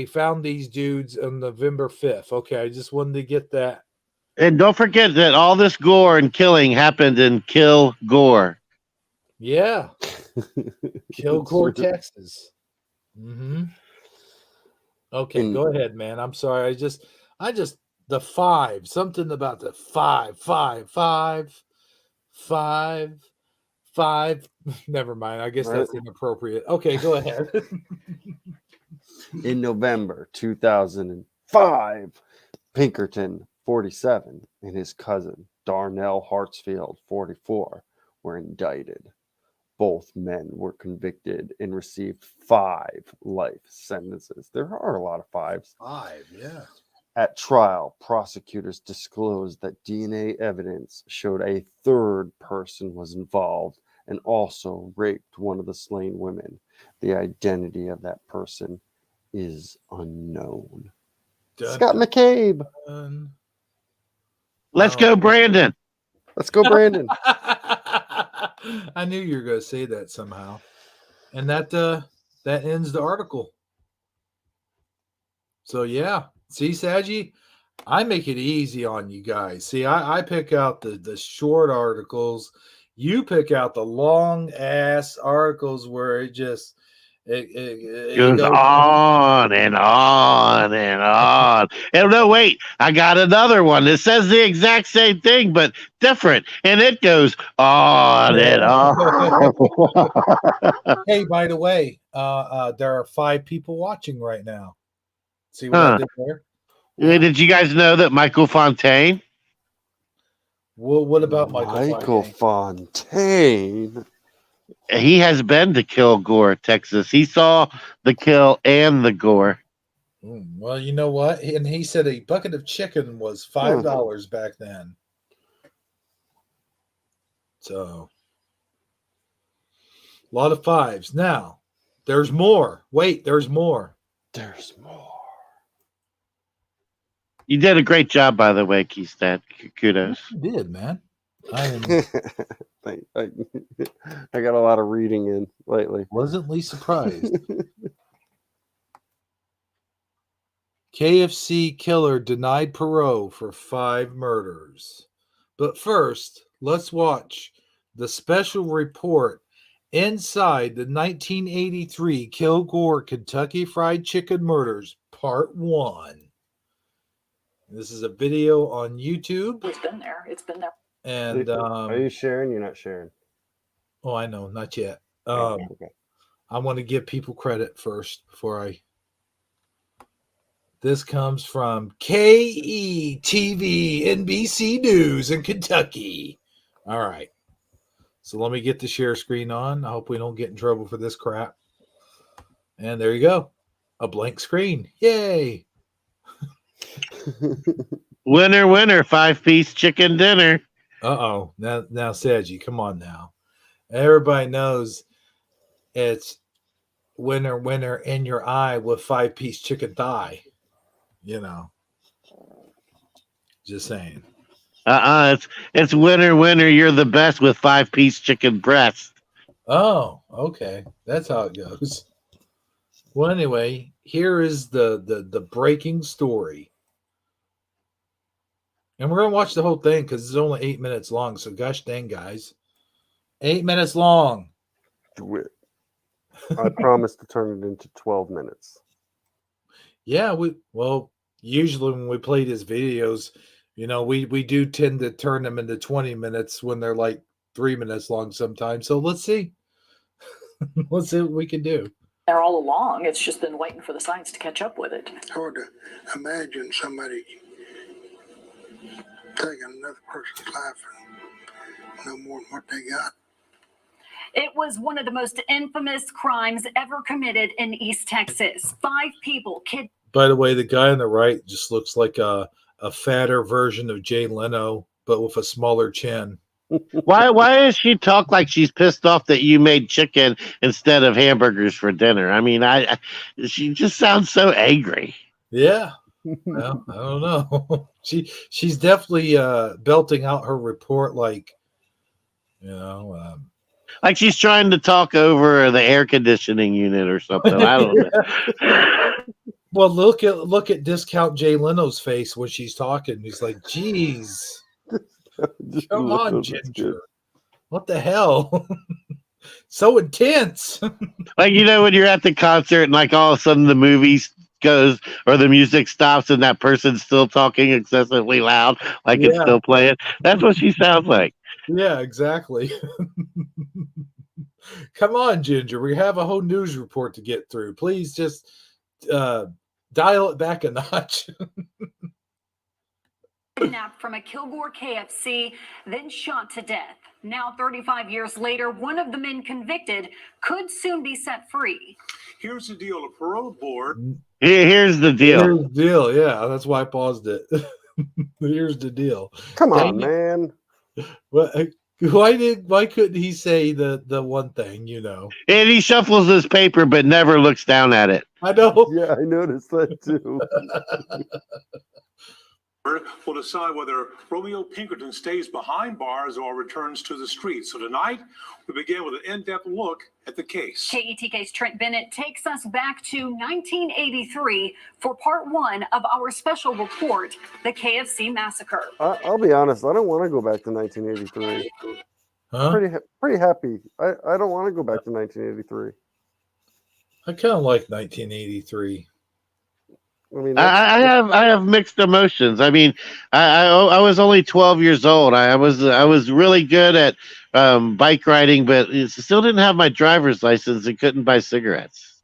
found these dudes on November 5th. Okay, I just wanted to get that.
And don't forget that all this gore and killing happened in Kilgore.
Yeah, Kilgore, Texas. Okay, go ahead, man. I'm sorry. I just the 5. Something about the 5. Never mind. I guess that's inappropriate. Okay, go ahead.
In November 2005, Pinkerton, 47, and his cousin, Darnell Hartsfield, 44, were indicted. Both men were convicted and received 5 life sentences. There are a lot of 5s.
5, yeah.
At trial, prosecutors disclosed that DNA evidence showed a 3rd person was involved and also raped one of the slain women. The identity of that person is unknown. Scott McCabe.
Let's go, Brandon.
Let's go, Brandon.
I knew you were going to say that somehow. And that ends the article. So, yeah. See, Saji, I make it easy on you guys. See, I pick out the short articles. You pick out the long-ass articles where it just it
goes on and on and on. And no, wait, I got another one. It says the exact same thing, but different. And it goes on and on.
Hey, by the way, there are 5 people watching right now. See what I did there?
Did you guys know that Michael Fontaine?
Well, what about Michael
Fontaine?
He has been to Kilgore, Texas. He saw the kill and the gore.
Well, you know what? And he said a bucket of chicken was $5 back then. So, a lot of 5s. Now, there's more. Wait, there's more.
There's more.
You did a great job, by the way, Keystad. Kudos.
You did, man.
I got a lot of reading in lately.
Pleasantly surprised. KFC killer denied parole for 5 murders. But first, let's watch the special report inside the 1983 Kilgore Kentucky Fried Chicken Murders, Part 1. This is a video on YouTube.
It's been there.
And
are you sharing? You're not sharing.
Oh, I know, not yet.
Okay.
I want to give people credit first before I. This comes from KETV NBC News in Kentucky. All right. So let me get the share screen on. I hope we don't get in trouble for this crap. And there you go. A blank screen. Yay.
Winner, 5-piece chicken dinner.
Uh-oh. Now, Saji, come on now. Everybody knows it's winner in your eye with 5-piece chicken thigh. You know. Just saying.
It's winner, you're the best with 5-piece chicken breast.
Oh, okay. That's how it goes. Well, anyway, here is the breaking story. And we're going to watch the whole thing because it's only 8 minutes long. So gosh dang, guys. 8 minutes long.
Do it. I promise to turn it into 12 minutes.
Yeah, usually when we play his videos, we do tend to turn them into 20 minutes when they're like 3 minutes long sometimes. So let's see. Let's see what we can do.
There all along. It's just been waiting for the science to catch up with it.
It's hard to imagine somebody taking another person's life and no more than what they got.
It was one of the most infamous crimes ever committed in East Texas. 5 people kidnapped.
By the way, the guy on the right just looks like a fatter version of Jay Leno, but with a smaller chin.
Why does she talk like she's pissed off that you made chicken instead of hamburgers for dinner? I mean, she just sounds so angry.
Yeah. Well, I don't know. She's definitely belting out her report like,
like she's trying to talk over the air conditioning unit or something. I don't know.
Well, look at Discount Jay Leno's face when she's talking. He's like, "Geez, come on, Ginger. What the hell? So intense."
Like, when you're at the concert and like all of a sudden the movie goes or the music stops and that person's still talking excessively loud, like it's still playing. That's what she sounds like.
Yeah, exactly. Come on, Ginger. We have a whole news report to get through. Please just dial it back a notch.
Kidnapped from a Kilgore KFC, then shot to death. Now, 35 years later, one of the men convicted could soon be set free.
Here's the deal: a parole board.
Here's the deal.
Here's the deal. Yeah, that's why I paused it. Here's the deal.
Come on, man.
Why couldn't he say the one thing?
And he shuffles his paper, but never looks down at it.
I know.
Yeah, I noticed that too.
Will decide whether Romeo Pinkerton stays behind bars or returns to the streets. So tonight, we begin with an in-depth look at the case.
KETK's Trent Bennett takes us back to 1983 for part 1 of our special report, the KFC Massacre.
I'll be honest, I don't want to go back to 1983.
Huh?
Pretty happy. I don't want to go back to 1983.
I kind of like 1983.
I mean,
I have mixed emotions. I mean, I was only 12 years old. I was really good at bike riding, but still didn't have my driver's license and couldn't buy cigarettes.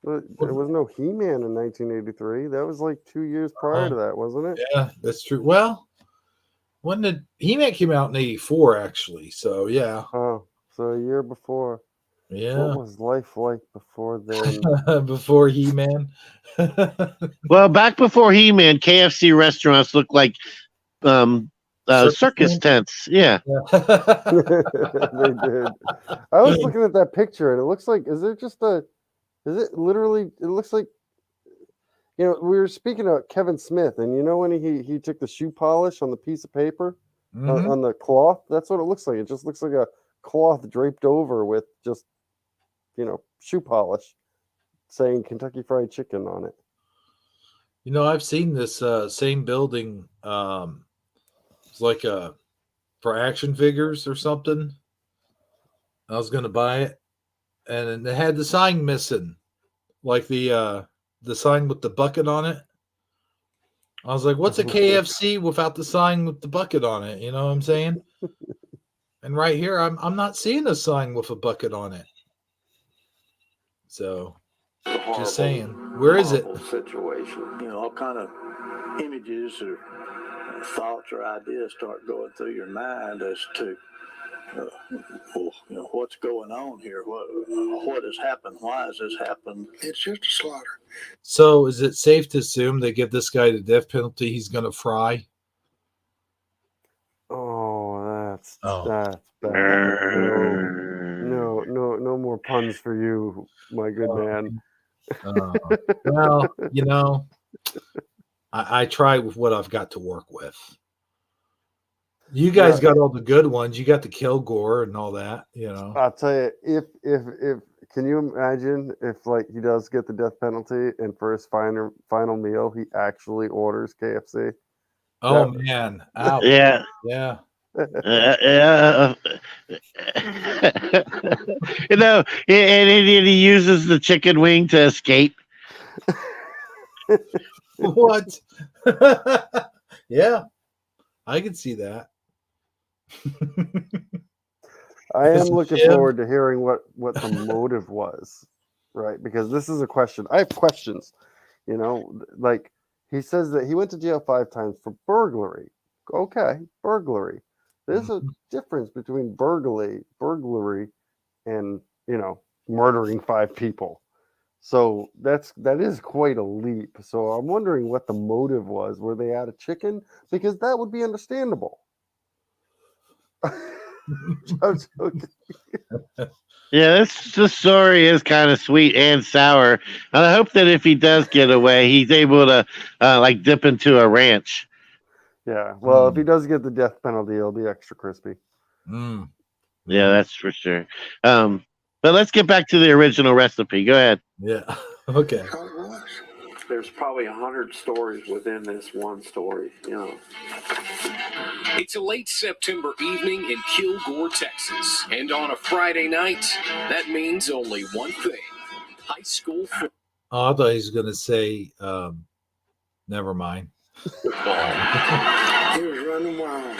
There was no He-Man in 1983. That was like 2 years prior to that, wasn't it?
Yeah, that's true. Well, when did He-Man came out in 84, actually? So yeah.
Oh, so a year before.
Yeah.
What was life like before then?
Before He-Man?
Well, back before He-Man, KFC restaurants looked like circus tents. Yeah.
They did. I was looking at that picture and it looks like, is it literally, it looks like, we were speaking of Kevin Smith and when he took the shoe polish on the piece of paper, on the cloth, that's what it looks like. It just looks like a cloth draped over with just, shoe polish saying Kentucky Fried Chicken on it.
I've seen this same building. It's like for action figures or something. I was going to buy it, and it had the sign missing, like the sign with the bucket on it. I was like, "What's a KFC without the sign with the bucket on it?" You know what I'm saying? And right here, I'm not seeing a sign with a bucket on it. So, just saying, where is it?
Situation. All kind of images or thoughts or ideas start going through your mind as to, what's going on here? What has happened? Why has this happened?
It's just a slaughter.
So, is it safe to assume they give this guy the death penalty? He's going to fry.
Oh, that's bad. No more puns for you, my good man.
Well, I try with what I've got to work with. You guys got all the good ones. You got the Kilgore and all that.
I'll tell you, if can you imagine if he does get the death penalty and for his final meal he actually orders KFC?
Oh man! Ouch.
Yeah.
Yeah.
And he uses the chicken wing to escape.
What? Yeah, I can see that.
I am looking forward to hearing what the motive was, right? Because this is a question. I have questions, like he says that he went to jail 5 times for burglary. Okay, burglary. There's a difference between burglary and, murdering 5 people. So that is quite a leap. So I'm wondering what the motive was. Were they out of chicken? Because that would be understandable.
Yeah, this story is kind of sweet and sour, and I hope that if he does get away, he's able to like dip into a ranch.
Yeah, well, if he does get the death penalty, it'll be extra crispy.
Yeah, that's for sure. But let's get back to the original recipe. Go ahead.
Yeah. Okay.
There's probably 100 stories within this one story,
It's a late September evening in Kilgore, Texas. And on a Friday night, that means only one thing. High school football.
Oh, I thought he was going to say, never mind.
It was running wild.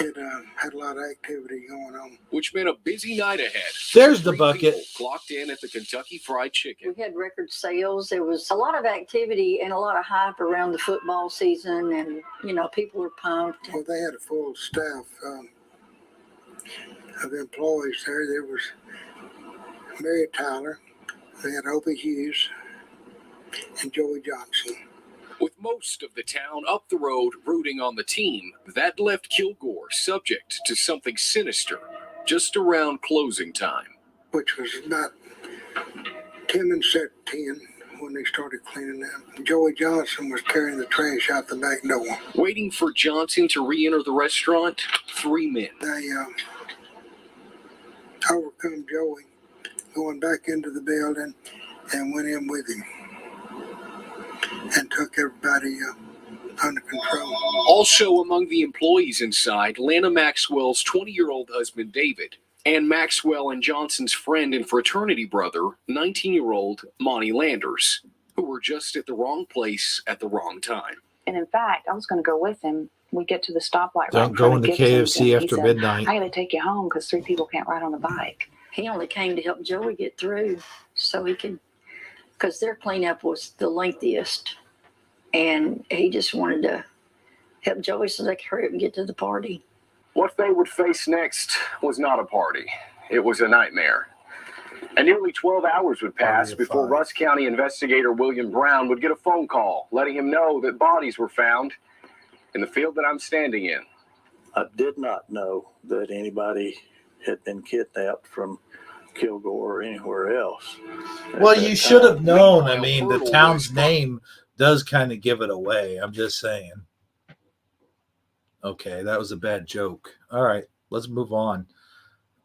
It had a lot of activity going on.
Which meant a busy night ahead.
There's the bucket.
Clocked in at the Kentucky Fried Chicken.
We had record sales. There was a lot of activity and a lot of hype around the football season, and people were pumped.
Well, they had a full staff of employees there. There was Mary Tyler, they had Opie Hughes, and Joey Johnson.
With most of the town up the road rooting on the team, that left Kilgore subject to something sinister just around closing time.
Which was about 10 minutes at 10 when they started cleaning up. Joey Johnson was carrying the trash out the back door.
Waiting for Johnson to re-enter the restaurant, 3 men.
They overcome Joey, going back into the building, and went in with him and took everybody under control.
Also among the employees inside, Lana Maxwell's 20-year-old husband, David, and Maxwell and Johnson's friend and fraternity brother, 19-year-old Monty Landers, who were just at the wrong place at the wrong time.
And in fact, I was going to go with him. We get to the stoplight.
Don't go into KFC after midnight.
I got to take you home because 3 people can't ride on a bike.
He only came to help Joey get through so he could, because their cleanup was the lengthiest. And he just wanted to help Joey so they could hurry up and get to the party.
What they would face next was not a party. It was a nightmare. And nearly 12 hours would pass before Rusk County investigator William Brown would get a phone call letting him know that bodies were found in the field that I'm standing in.
I did not know that anybody had been kidnapped from Kilgore or anywhere else.
Well, you should have known. I mean, the town's name does kind of give it away. I'm just saying. Okay, that was a bad joke. All right, let's move on.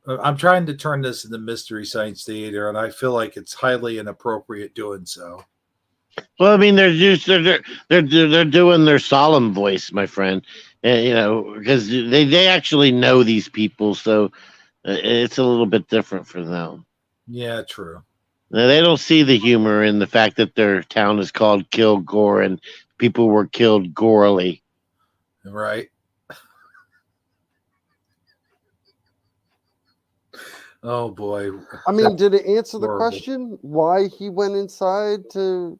I'm trying to turn this into Mystery Science Theater, and I feel like it's highly inappropriate doing so.
Well, I mean, they're doing their solemn voice, my friend, because they actually know these people, so it's a little bit different for them.
Yeah, true.
They don't see the humor in the fact that their town is called Kilgore and people were killed gorily.
Right. Oh boy.
I mean, did it answer the question why he went inside to?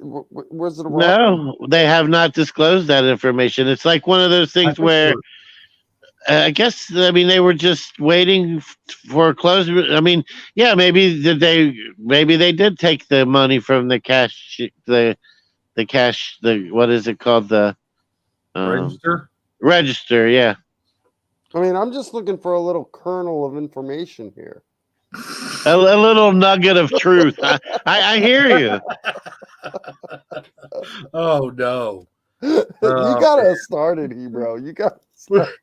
Was it a
No, they have not disclosed that information. It's like one of those things where I guess, I mean, they were just waiting for a close. I mean, yeah, maybe they did take the money from the cash, the what is it called? The register. Yeah.
I mean, I'm just looking for a little kernel of information here.
A little nugget of truth. I hear you.
Oh no.
You got us started, bro. You got started.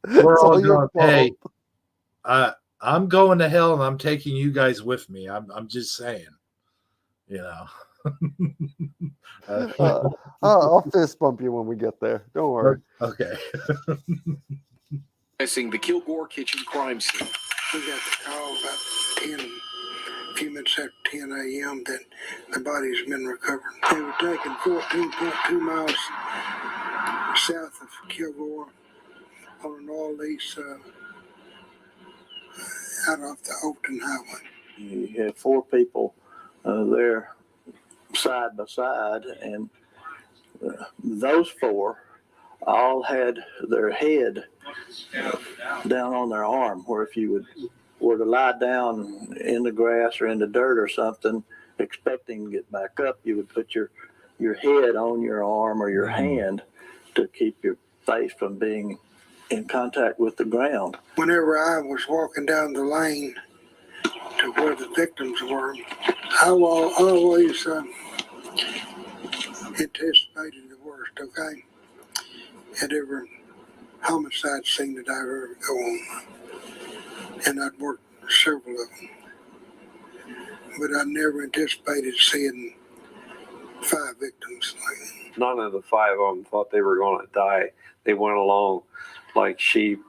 We're all going, hey, I'm going to hell and I'm taking you guys with me. I'm just saying,
I'll fist bump you when we get there. Don't worry.
Okay.
Missing the Kilgore kitchen crime scene.
We got the call about few minutes after 10 a.m. that the body's been recovered. They were taken 14.2 miles south of Kilgore on an oil lease out off the Oakton Highway.
You had 4 people there side by side, and those 4 all had their head down on their arm, where if you were to lie down in the grass or in the dirt or something, expecting to get back up, you would put your head on your arm or your hand to keep your face from being in contact with the ground.
Whenever I was walking down the lane to where the victims were, I always anticipated the worst, okay? At every homicide scene that I ever go on. And I'd worked several of them. But I never anticipated seeing 5 victims like that.
None of the 5 of them thought they were going to die. They went along like sheep,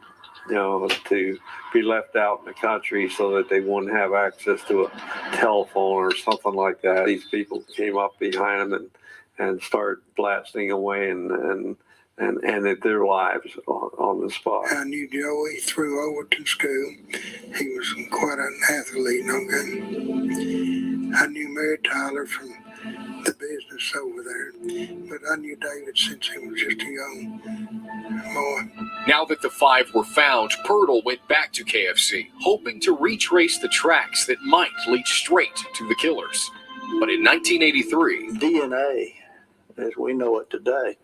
to be left out in the country so that they wouldn't have access to a telephone or something like that. These people came up behind them and started blasting away and ended their lives on the spot.
I knew Joey through Overton School. He was quite an athlete, okay? I knew Mary Tyler from the business over there, but I knew David since he was just a young boy.
Now that the 5 were found, Purtle went back to KFC, hoping to retrace the tracks that might lead straight to the killers. But in 1983,
DNA, as we know it today,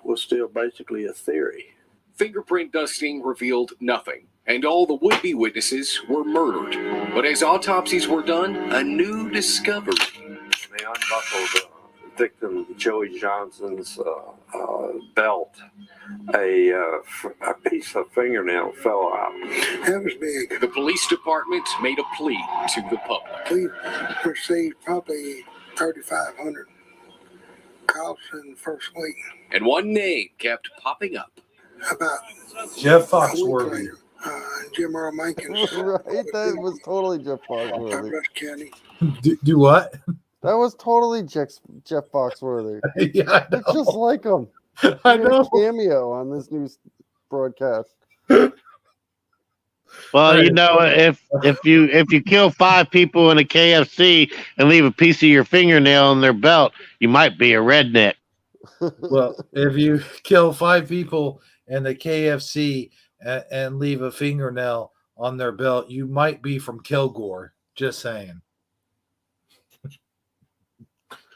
was still basically a theory.
Fingerprint dusting revealed nothing, and all the would-be witnesses were murdered. But as autopsies were done, a new discovery.
They unbuckled victim Joey Johnson's belt. A piece of fingernail fell out.
That was big.
The police department made a plea to the public.
We received probably 3,500 calls in the first week.
And one name kept popping up.
About
Jeff Foxworthy.
Jim Earl Mankins.
Right, that was totally Jeff Foxworthy.
Rush County.
Do what?
That was totally Jeff Foxworthy.
Yeah, I know.
It's just like him.
I know.
A cameo on this news broadcast.
Well, if you kill 5 people in a KFC and leave a piece of your fingernail in their belt, you might be a redneck.
Well, if you kill 5 people in the KFC and leave a fingernail on their belt, you might be from Kilgore. Just saying.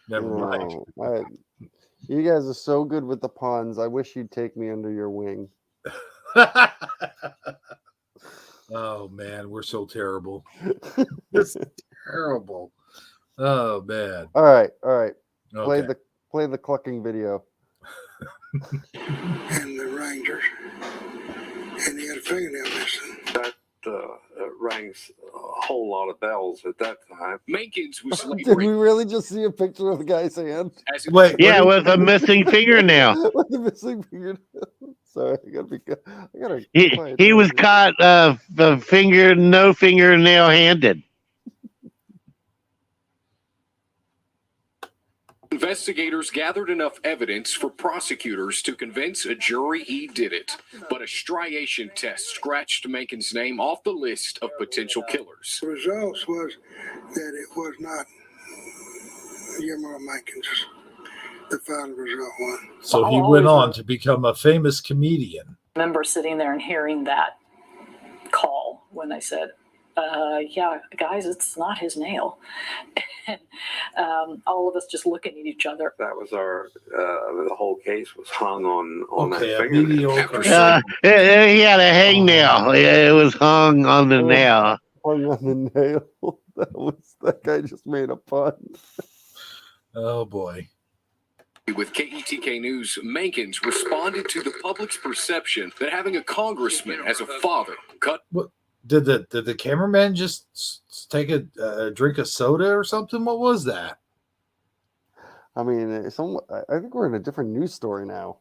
Never mind.
You guys are so good with the puns. I wish you'd take me under your wing.
Oh man, we're so terrible. It's terrible. Oh man.
All right.
Okay.
Play the clucking video.
And the Rangers. And he had a fingernail missing.
That rings a whole lot of bells at that time.
Mankins was
Did we really just see a picture of the guy's hand?
Wait,
yeah, with a missing fingernail.
With a missing fingernail. Sorry, I gotta.
He was caught no fingernail handed.
Investigators gathered enough evidence for prosecutors to convince a jury he did it. But a striation test scratched Mankins' name off the list of potential killers.
The results was that it was not Jim Earl Mankins. The final result was.
So he went on to become a famous comedian.
I remember sitting there and hearing that call when they said, yeah, guys, it's not his nail. And all of us just looking at each other.
That was the whole case was hung on that
Okay,
fingernail.
He had a hangnail. It was hung on the nail.
Hung on the nail. That guy just made a pun.
Oh boy.
With KETK News, Mankins responded to the public's perception that having a congressman as a father cut.
What? Did the cameraman just take a drink of soda or something? What was that?
I mean, I think we're in a different news story now.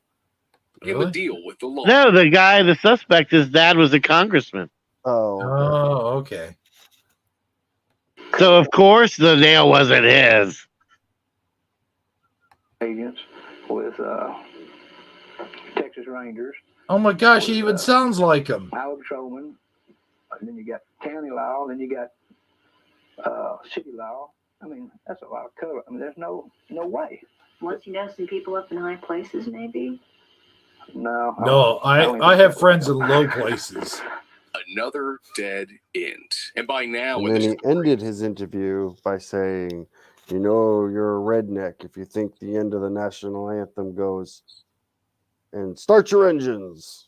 Give a deal with the law.
No, the suspect, his dad was a congressman.
Oh.
Oh, okay.
So of course the nail wasn't his.
Agents with Texas Rangers.
Oh my gosh, he even sounds like him.
Highway patrolman. And then you got county law. Then you got city law. I mean, that's a lot of cover. I mean, there's no way.
Once you know some people up in high places, maybe.
No,
I have friends in low places.
Another dead end. And by now,
and then he ended his interview by saying, "You know, you're a redneck if you think the end of the national anthem goes, and start your engines."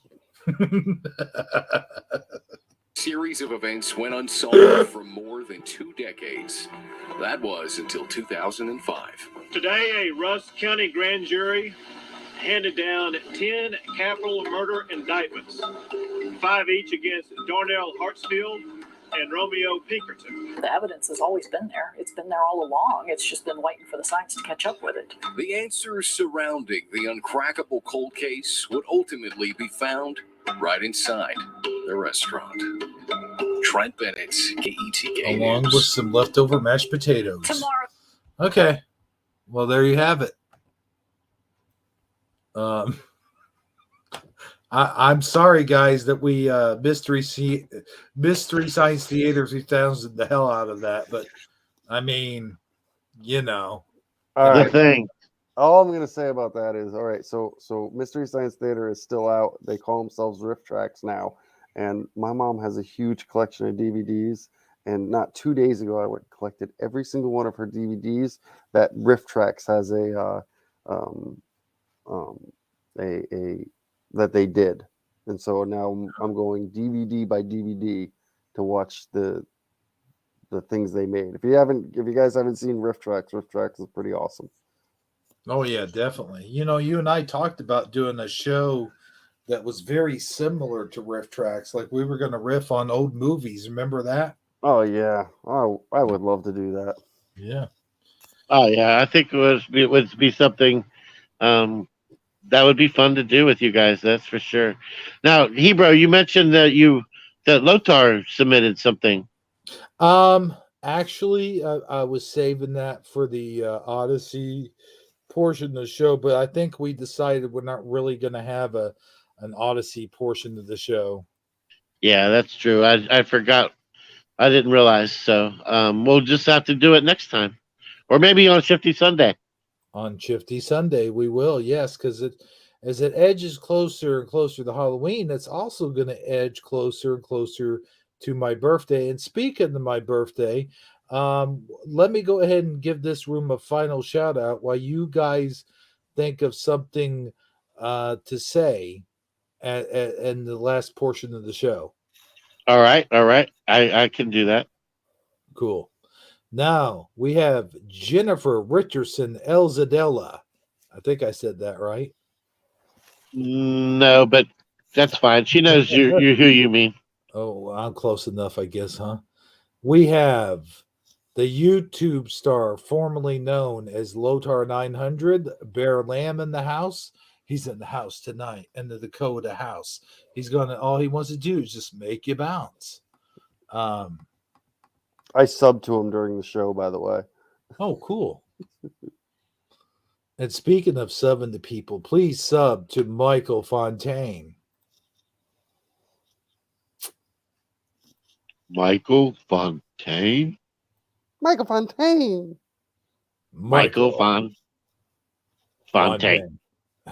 Series of events went unsolved for more than 2 decades. That was until 2005.
Today, a Rusk County grand jury handed down 10 capital murder indictments, 5 each against Darnell Hartsfield and Romeo Pinkerton.
The evidence has always been there. It's been there all along. It's just been waiting for the science to catch up with it.
The answers surrounding the uncrackable cold case would ultimately be found right inside the restaurant. Trent Bennett, KETK
Along
News.
with some leftover mashed potatoes.
Tomorrow.
Okay. Well, there you have it. I'm sorry, guys, that we Mystery Science Theater 3000 the hell out of that, but I mean, you know,
all right.
Thing.
All I'm gonna say about that is, all right. So Mystery Science Theater is still out. They call themselves Riff Tracks now, and my mom has a huge collection of DVDs. And not 2 days ago, I went and collected every single one of her DVDs. That Riff Tracks has that they did, and so now I'm going DVD by DVD to watch the things they made. If you guys haven't seen Riff Tracks is pretty awesome.
Oh yeah, definitely. You know, you and I talked about doing a show that was very similar to Riff Tracks. Like we were going to riff on old movies. Remember that?
Oh yeah, I would love to do that.
Yeah.
Oh yeah, I think it would be something that would be fun to do with you guys. That's for sure. Now, Hebrew, you mentioned that Lothar submitted something.
Actually, I was saving that for the Odyssey portion of the show, but I think we decided we're not really going to have an Odyssey portion of the show.
Yeah, that's true. I forgot. I didn't realize. So we'll just have to do it next time, or maybe on Shifty Sunday.
On Shifty Sunday, we will. Yes, because as it edges closer and closer to Halloween, it's also going to edge closer and closer to my birthday. And speaking of my birthday, let me go ahead and give this room a final shout out while you guys think of something to say in the last portion of the show.
All right. I can do that.
Cool. Now we have Jennifer Richardson Elzadella. I think I said that right.
No, but that's fine. She knows who you mean.
Oh, I'm close enough, I guess, huh? We have the YouTube star formerly known as Lothar 900, Bear Lamb in the house. He's in the house tonight, in the Dakota house. All he wants to do is just make you bounce.
I subbed to him during the show, by the way.
Oh, cool. And speaking of subbing to people, please sub to Michael Fontaine.
Michael Fontaine?
Michael Fontaine.
Michael Fontaine.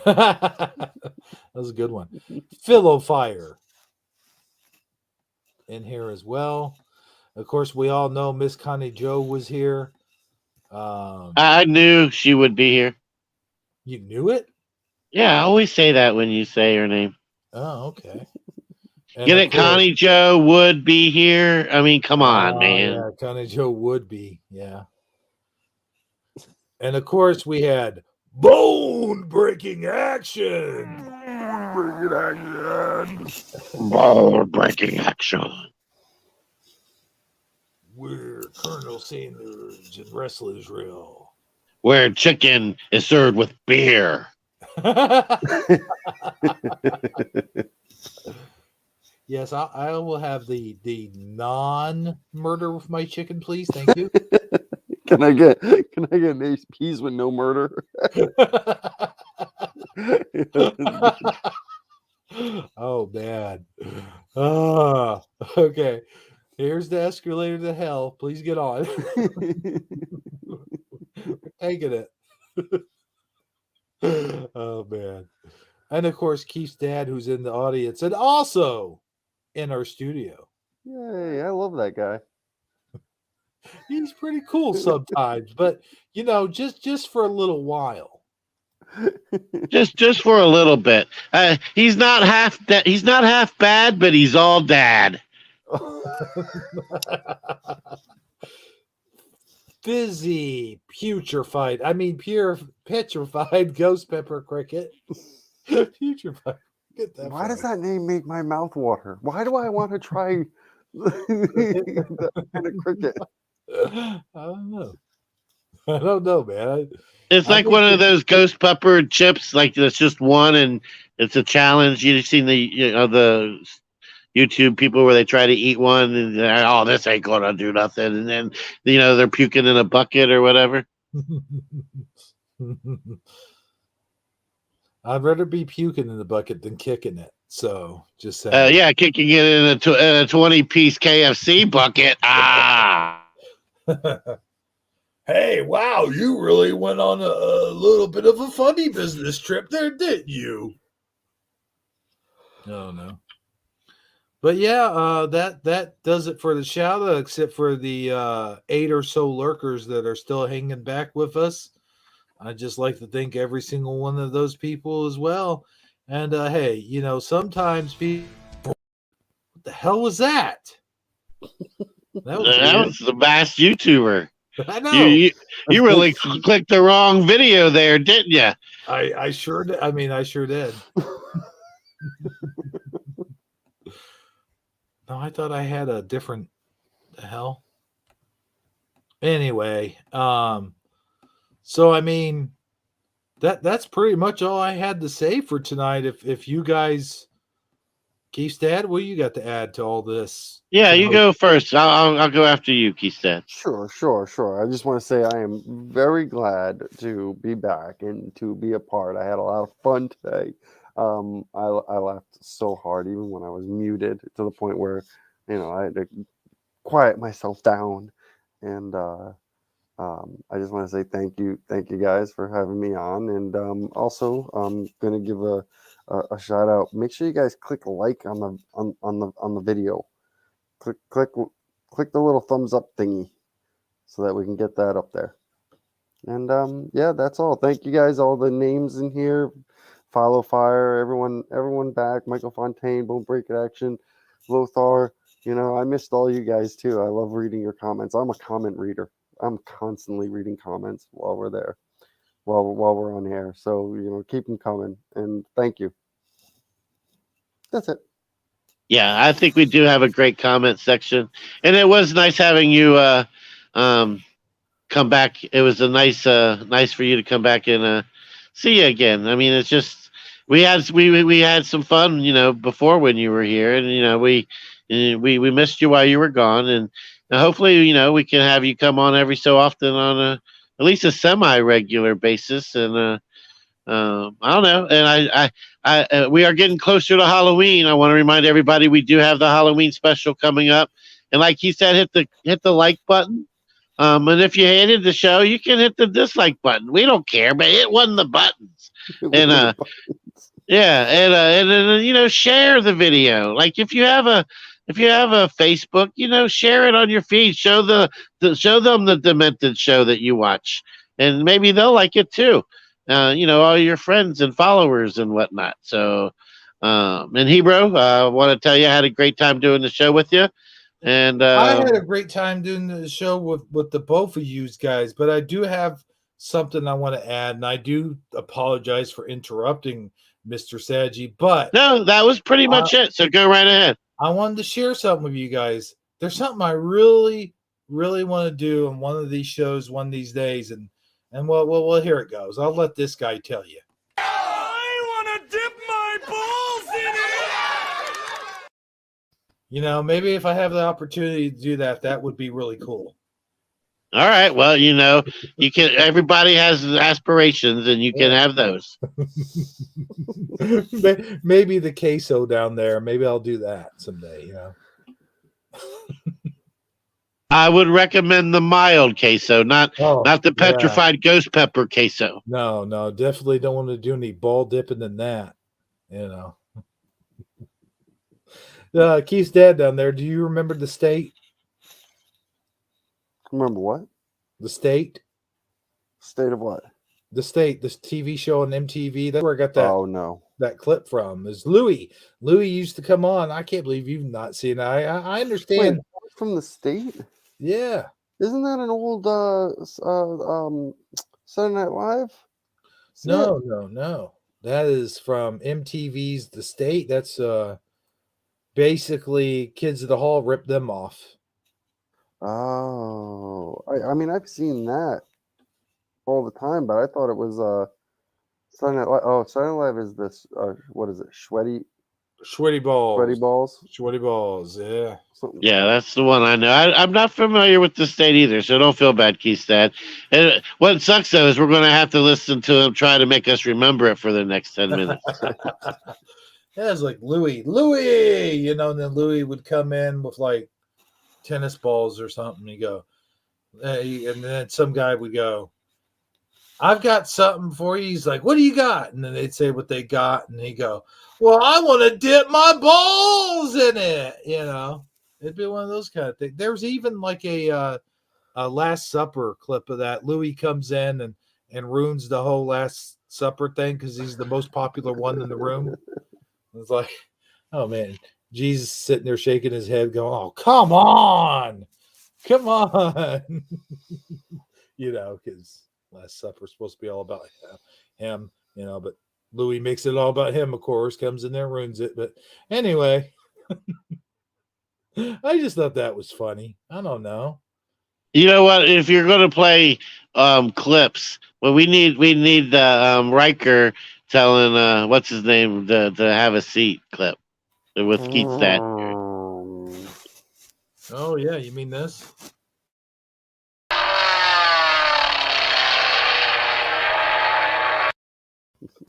That was a good one. Philo Fire in here as well. Of course, we all know Miss Connie Joe was here.
I knew she would be here.
You knew it?
Yeah, I always say that when you say her name.
Oh, okay.
Get it? Connie Joe would be here. I mean, come on, man.
Yeah, Connie Joe would be. Yeah. And of course, we had bone-breaking action.
Bone-breaking action.
We're Colonel Sanders in Wrestlers Real.
Where chicken is served with beer.
Yeah, Yes, I will have the non-murder with my chicken, please. Thank you.
Can I get peas with no murder?
Oh man. Oh, okay. Here's the escalator to hell. Please get on. We're taking it. Oh man. And of course, Keith's dad, who's in the audience and also in our studio.
Yay, I love that guy.
He's pretty cool sometimes, but just for a little while.
Just for a little bit. He's not half bad, but he's all dad.
Fizzy, petrified ghost pepper cricket. Putrefied. Get that.
Why does that name make my mouth water? Why do I want to try that kind of cricket?
I don't know, man.
It's like one of those ghost pepper chips, like it's just one, and it's a challenge. You've seen the YouTube people where they try to eat one, and this ain't gonna do nothing, and then they're puking in a bucket or whatever.
I'd rather be puking in the bucket than kicking it. So just saying.
Yeah, kicking it in a 20-piece KFC bucket.
Hey, wow, you really went on a little bit of a funny business trip there, didn't you? No. But yeah, that does it for the shout out, except for the 8 or so lurkers that are still hanging back with us. I'd just like to thank every single one of those people as well. And hey, sometimes people, what the hell was that?
That was the vast YouTuber.
I know.
You really clicked the wrong video there, didn't you?
I sure did. I sure did. No, I thought I had a different. The hell. Anyway, so that's pretty much all I had to say for tonight. If you guys, Keith's dad, what you got to add to all this?
Yeah, you go first. I'll go after you, Keith's dad.
Sure. I just want to say I am very glad to be back and to be a part. I had a lot of fun today. I laughed so hard, even when I was muted, to the point where I had to quiet myself down. And I just want to say thank you guys for having me on. And also I'm gonna give a shout out. Make sure you guys click like on the video. Click the little thumbs up thingy so that we can get that up there. And yeah, that's all. Thank you guys. All the names in here. Follow Fire, everyone back. Michael Fontaine, Bone Break It Action, Lothar. I missed all you guys too. I love reading your comments. I'm a comment reader. I'm constantly reading comments while we're there, while we're on air. So keep them coming, and thank you. That's it.
Yeah, I think we do have a great comment section, and it was nice having you come back. It was a nice for you to come back and see you again. It's just we had some fun, before when you were here, and we missed you while you were gone, and hopefully we can have you come on every so often on at least a semi-regular basis. And I don't know, and I we are getting closer to Halloween. I want to remind everybody we do have the Halloween special coming up, and like he said, hit the like button. And if you hated the show, you can hit the dislike button. We don't care, but hit one of the buttons. And yeah, and then share the video. Like if you have a Facebook, share it on your feed. Show them the Demented show that you watch, and maybe they'll like it too. All your friends and followers and whatnot. So, and Hebrew, I want to tell you I had a great time doing the show with you. And
I had a great time doing the show with the both of you guys, but I do have something I want to add, and I do apologize for interrupting Mr. Sadji, but
no, that was pretty much it. So go right ahead.
I wanted to share something with you guys. There's something I really, really want to do on one of these shows one of these days, and well, here it goes. I'll let this guy tell you.
I want to dip my balls in it.
Maybe if I have the opportunity to do that, that would be really cool.
All right. Well, you can. Everybody has aspirations, and you can have those.
Maybe the queso down there. Maybe I'll do that someday.
I would recommend the mild queso, not the petrified ghost pepper queso.
No, definitely don't want to do any ball dipping in that. Keith's dad down there. Do you remember the state?
Remember what?
The state.
State of what?
The state. This TV show on MTV. That's where I got that.
Oh no.
That clip from is Louis. Louis used to come on. I can't believe you've not seen it. I understand.
Wait, from the state?
Yeah.
Isn't that an old Saturday Night Live?
No. That is from MTV's The State. That's basically Kids of the Hall ripped them off.
Oh, I mean, I've seen that all the time, but I thought it was Saturday Night Live. Oh, Saturday Night Live is this. What is it? Sweaty balls. Yeah.
Yeah, that's the one I know. I'm not familiar with the state either, so don't feel bad, Keith's dad. And what sucks though is we're going to have to listen to him try to make us remember it for the next 10 minutes.
Yeah, it's like Louis, and then Louis would come in with like tennis balls or something. He'd go, and then some guy would go, "I've got something for you." He's like, "What do you got?" And then they'd say what they got, and he'd go, "Well, I want to dip my balls in it." It'd be one of those kind of things. There's even like a Last Supper clip of that. Louis comes in and ruins the whole Last Supper thing because he's the most popular one in the room. It's like, oh man, Jesus sitting there shaking his head, going, "Oh, come on. Because Last Supper is supposed to be all about him, but Louis makes it all about him, of course, comes in there, ruins it. But anyway, I just thought that was funny. I don't know.
You know what? If you're going to play clips, well, we need Riker telling what's his name to have a seat clip with Keith's dad.
Oh yeah, you mean this?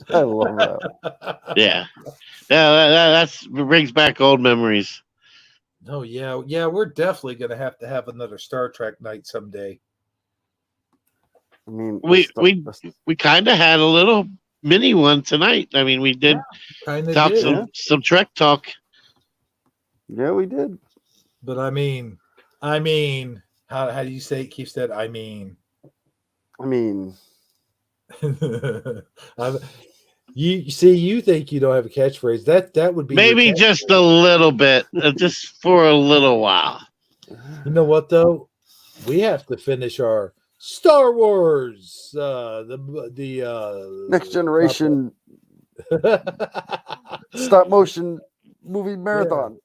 I love that.
Yeah, that brings back old memories.
Oh yeah, we're definitely gonna have to have another Star Trek night someday.
I mean,
we kind of had a little mini one tonight. I mean, we did talk some Trek talk.
Yeah, we did.
But I mean, how do you say it? Keith said, I mean. You see, you think you don't have a catchphrase. That would be
maybe just a little bit, just for a little while.
You know what though? We have to finish our Star Wars, the
Next Generation stop motion movie marathon.
Yeah.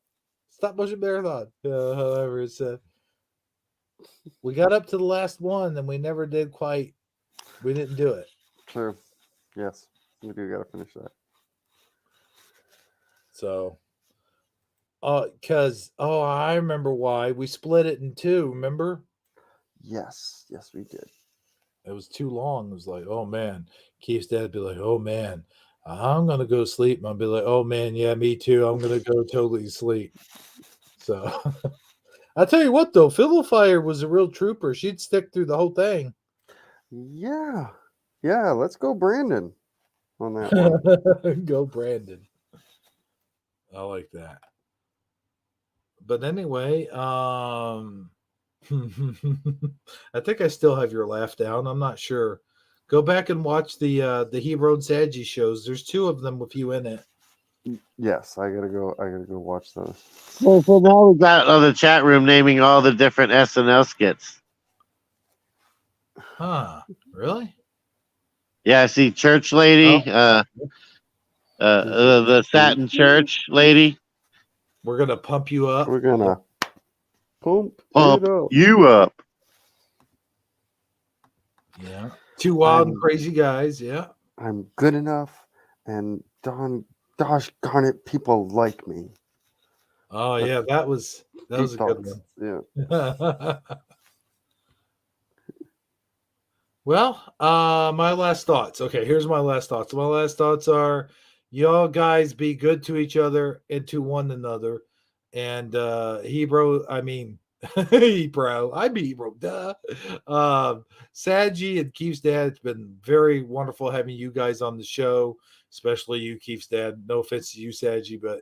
Stop motion marathon. However it's said. We got up to the last one and we never did quite. We didn't do it.
True. Yes. We do got to finish that.
So, I remember why we split it in two. Remember?
Yes, we did.
It was too long. It was like, oh man. Keith's dad would be like, oh man, I'm gonna go sleep. And I'll be like, oh man, yeah, me too. I'm gonna go totally sleep. So, I tell you what though, Fiddlefire was a real trooper. She'd stick through the whole thing.
Yeah. Let's go, Brandon. On that
one. Go Brandon. I like that. But anyway, I think I still have your laugh down. I'm not sure. Go back and watch the Hero and Sadgie shows. There's two of them with you in it.
Yes, I gotta go watch those.
So now we got on the chat room naming all the different SNL skits.
Huh? Really?
Yeah, I see church lady, the satin church lady.
We're gonna pump you up.
We're gonna pump
you up.
Yeah. Two wild and crazy guys. Yeah.
I'm good enough, and gosh darn it, people like me.
Oh yeah, that was a good one.
Yeah.
Well, my last thoughts. Okay, here's my last thoughts. My last thoughts are, y'all guys be good to each other and to one another. And Hebrew, I mean Hebrew, I'm Hebrew, duh. Saji and Keith's dad, it's been very wonderful having you guys on the show, especially you, Keith's dad. No offense to you, Saji, but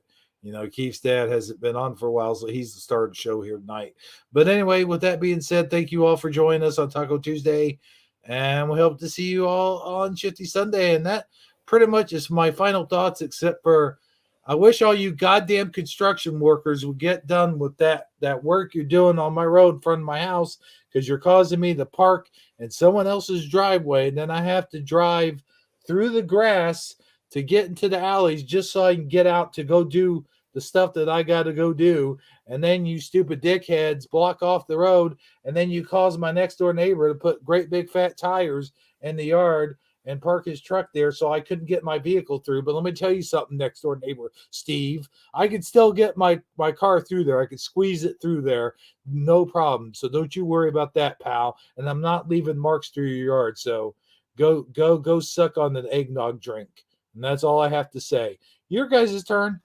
Keith's dad hasn't been on for a while, so he's the starting show here tonight. But anyway, with that being said, thank you all for joining us on Taco Tuesday. And we hope to see you all on Shifty Sunday. And that pretty much is my final thoughts, except for I wish all you goddamn construction workers would get done with that work you're doing on my road in front of my house, because you're causing me to park in someone else's driveway. And then I have to drive through the grass to get into the alleys just so I can get out to go do the stuff that I got to go do. And then you stupid dickheads block off the road, and then you cause my next door neighbor to put great big fat tires in the yard and park his truck there so I couldn't get my vehicle through. But let me tell you something, next door neighbor Steve, I could still get my car through there. I could squeeze it through there, no problem. So don't you worry about that, pal. And I'm not leaving marks through your yard. So go suck on the eggnog drink. And that's all I have to say. Your guys' turn.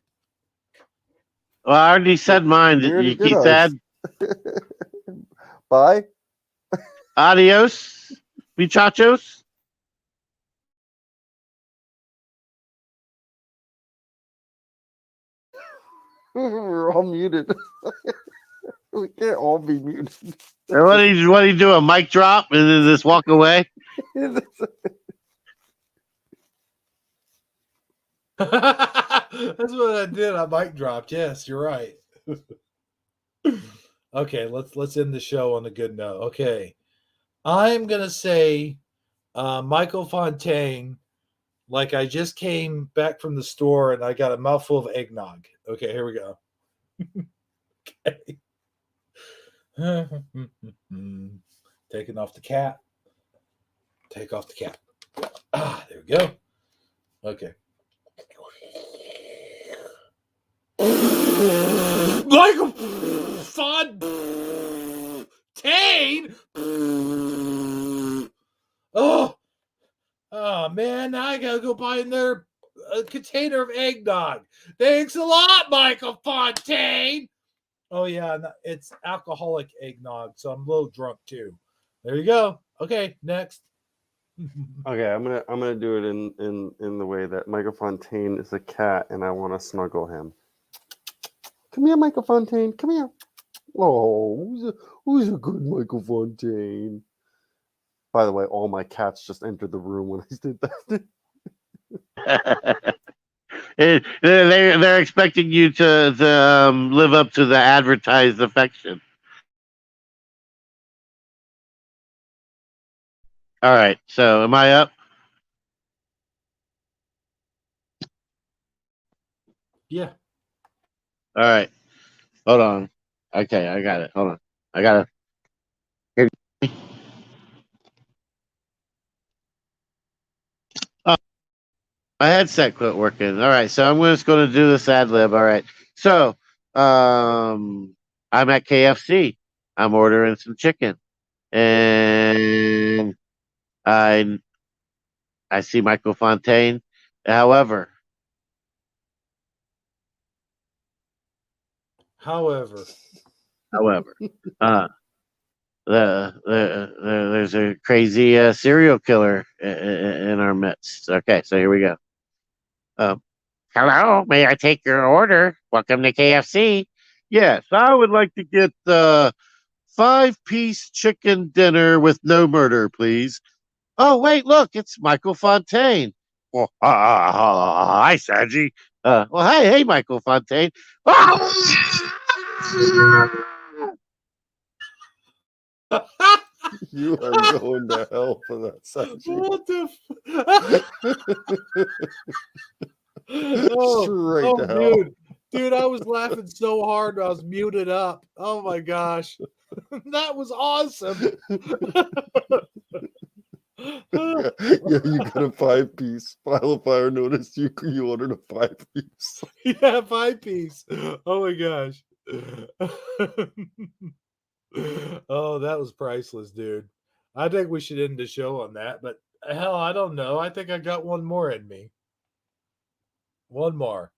Well, I already said mine. You keep that.
Bye.
Adios, muchachos.
We're all muted. We can't all be muted.
What do you do? A mic drop and then just walk away?
That's what I did. I mic dropped. Yes, you're right. Okay, let's end the show on a good note. Okay, I'm gonna say Michael Fontaine, like I just came back from the store and I got a mouthful of eggnog. Okay, here we go. Okay. Taking off the cap. Take off the cap. There we go. Okay. Michael Fontaine. Oh man, now I gotta go buy another container of eggnog. Thanks a lot, Michael Fontaine. Oh yeah, it's alcoholic eggnog, so I'm a little drunk too. There you go. Okay, next.
Okay, I'm gonna do it in the way that Michael Fontaine is a cat, and I want to snuggle him. Come here, Michael Fontaine. Come here. Oh, who's a good Michael Fontaine? By the way, all my cats just entered the room when I did that.
They're expecting you to live up to the advertised affection. All right, so am I up?
Yeah.
All right. Hold on. Okay, I got it. Hold on. I got it. Oh, my headset quit working. All right, so I'm just going to do this ad lib. All right. So, I'm at KFC. I'm ordering some chicken, and I see Michael Fontaine. However, there's a crazy serial killer in our midst. Okay, so here we go. Hello, may I take your order? Welcome to KFC. Yes, I would like to get the 5-piece chicken dinner with no murder, please. Oh, wait, look, it's Michael Fontaine. Well, hi, Saji. Well, hey, Michael Fontaine.
You are going to hell for that, Saji.
What the?
Straight to hell.
Dude, I was laughing so hard I was muted up. Oh my gosh. That was awesome.
Yeah, you got a 5-piece. File a fire notice. You ordered a 5-piece.
Yeah, 5-piece. Oh my gosh. Oh, that was priceless, dude. I think we should end the show on that, but hell, I don't know. I think I got one more in me. One more.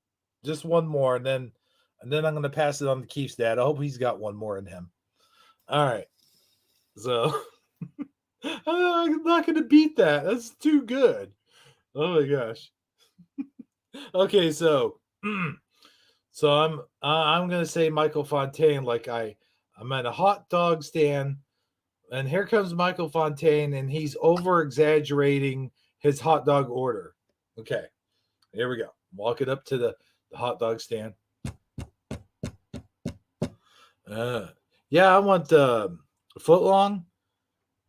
Just one more, and then I'm gonna pass it on to Keith's dad. I hope he's got one more in him. All right. So I'm not gonna beat that. That's too good. Oh my gosh. Okay, so I'm gonna say Michael Fontaine like I'm at a hot dog stand, and here comes Michael Fontaine, and he's over exaggerating his hot dog order. Okay, here we go. Walking up to the hot dog stand. Yeah, I want foot long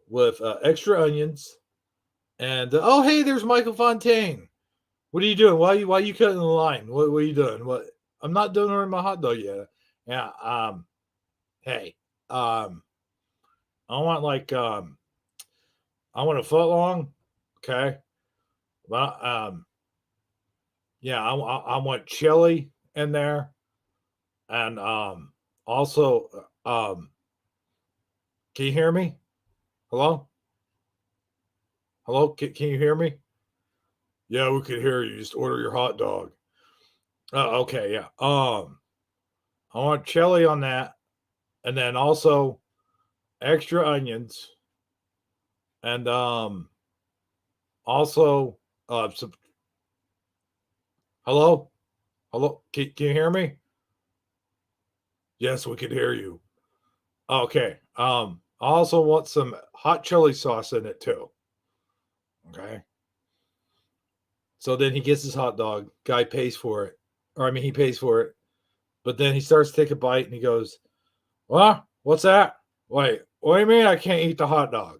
with extra onions, and oh hey, there's Michael Fontaine. What are you doing? Why are you cutting the line? What are you doing? What? I'm not done ordering my hot dog yet. Yeah. Hey. I want I want a foot long. Okay. Well. Yeah. I want chili in there, and also can you hear me? Hello. Hello. Can you hear me? Yeah, we could hear you. Just order your hot dog. Okay, yeah. I want chili on that, and then also extra onions, and also some. Hello, Can you hear me? Yes, we can hear you. Okay. I also want some hot chili sauce in it too. Okay. So then he gets his hot dog. Guy pays for it. He pays for it. But then he starts to take a bite and he goes, "What? What's that? Wait, what do you mean I can't eat the hot dog?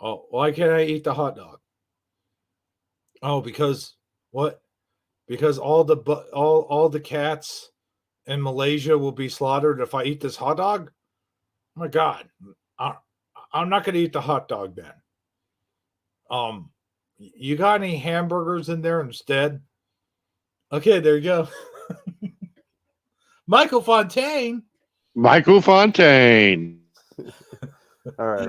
Oh, why can't I eat the hot dog? Oh, because what? Because all the cats in Malaysia will be slaughtered if I eat this hot dog? Oh my God. I'm not going to eat the hot dog then. You got any hamburgers in there instead?" Okay, there you go. Michael Fontaine.
Michael Fontaine.
All right,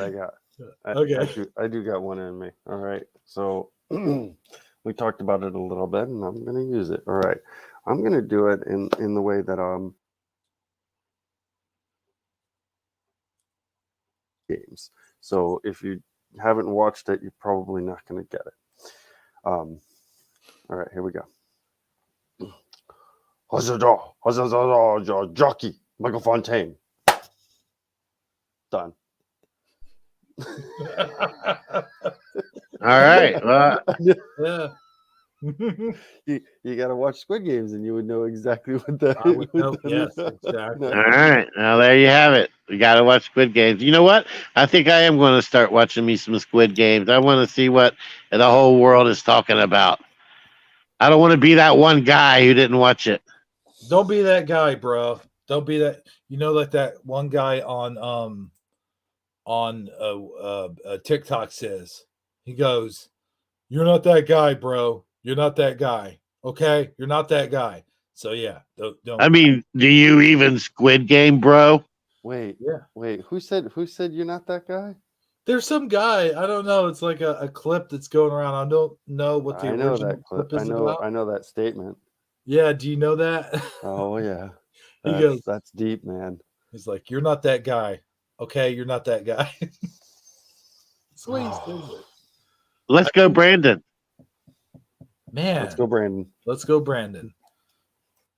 I do got one in me. All right, so we talked about it a little bit, and I'm going to use it. All right, I'm going to do it in the way that games. So if you haven't watched it, you're probably not going to get it. All right, here we go. Jockey, Michael Fontaine. Done.
All right.
Yeah.
You got to watch Squid Games, and you would know exactly what that
is. Yes, exactly.
All right. Now there you have it. We got to watch Squid Games. You know what? I think I am going to start watching me some Squid Games. I want to see what the whole world is talking about. I don't want to be that one guy who didn't watch it.
Don't be that guy, bro. Don't be that. You know, like that one guy on TikTok says. He goes, "You're not that guy, bro. You're not that guy. Okay, you're not that guy." So yeah, don't.
I mean, do you even Squid Game, bro?
Wait. Who said you're not that guy?
There's some guy. I don't know. It's like a clip that's going around. I don't know what the original clip is about.
I know that statement.
Yeah. Do you know that?
Oh yeah.
He goes,
"That's deep, man."
He's like, "You're not that guy. Okay, you're not that guy." That's what he says.
Let's go, Brandon.
Man.
Let's go, Brandon.
Let's go, Brandon.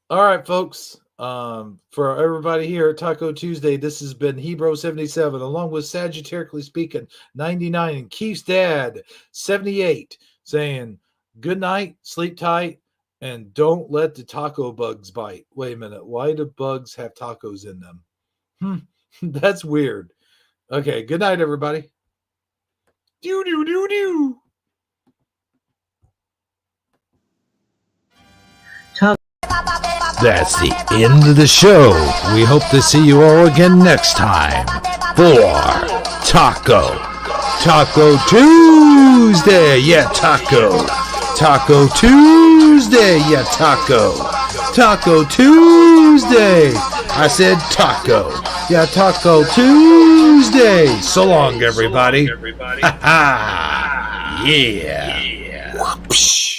All right, folks. For everybody here at Taco Tuesday, this has been Hebro77, along with Sagittarically Speaking 99 and Keith's dad 78, saying good night, sleep tight, and don't let the taco bugs bite. Wait a minute. Why do bugs have tacos in them? That's weird. Okay, good night, everybody. Do. That's the end of the show. We hope to see you all again next time for Taco Taco Tuesday, yeah, taco. Taco Tuesday, yeah, taco. Taco Tuesday. I said taco. Yeah, Taco Tuesday. So long, everybody. Ha ha. Yeah. Whoosh.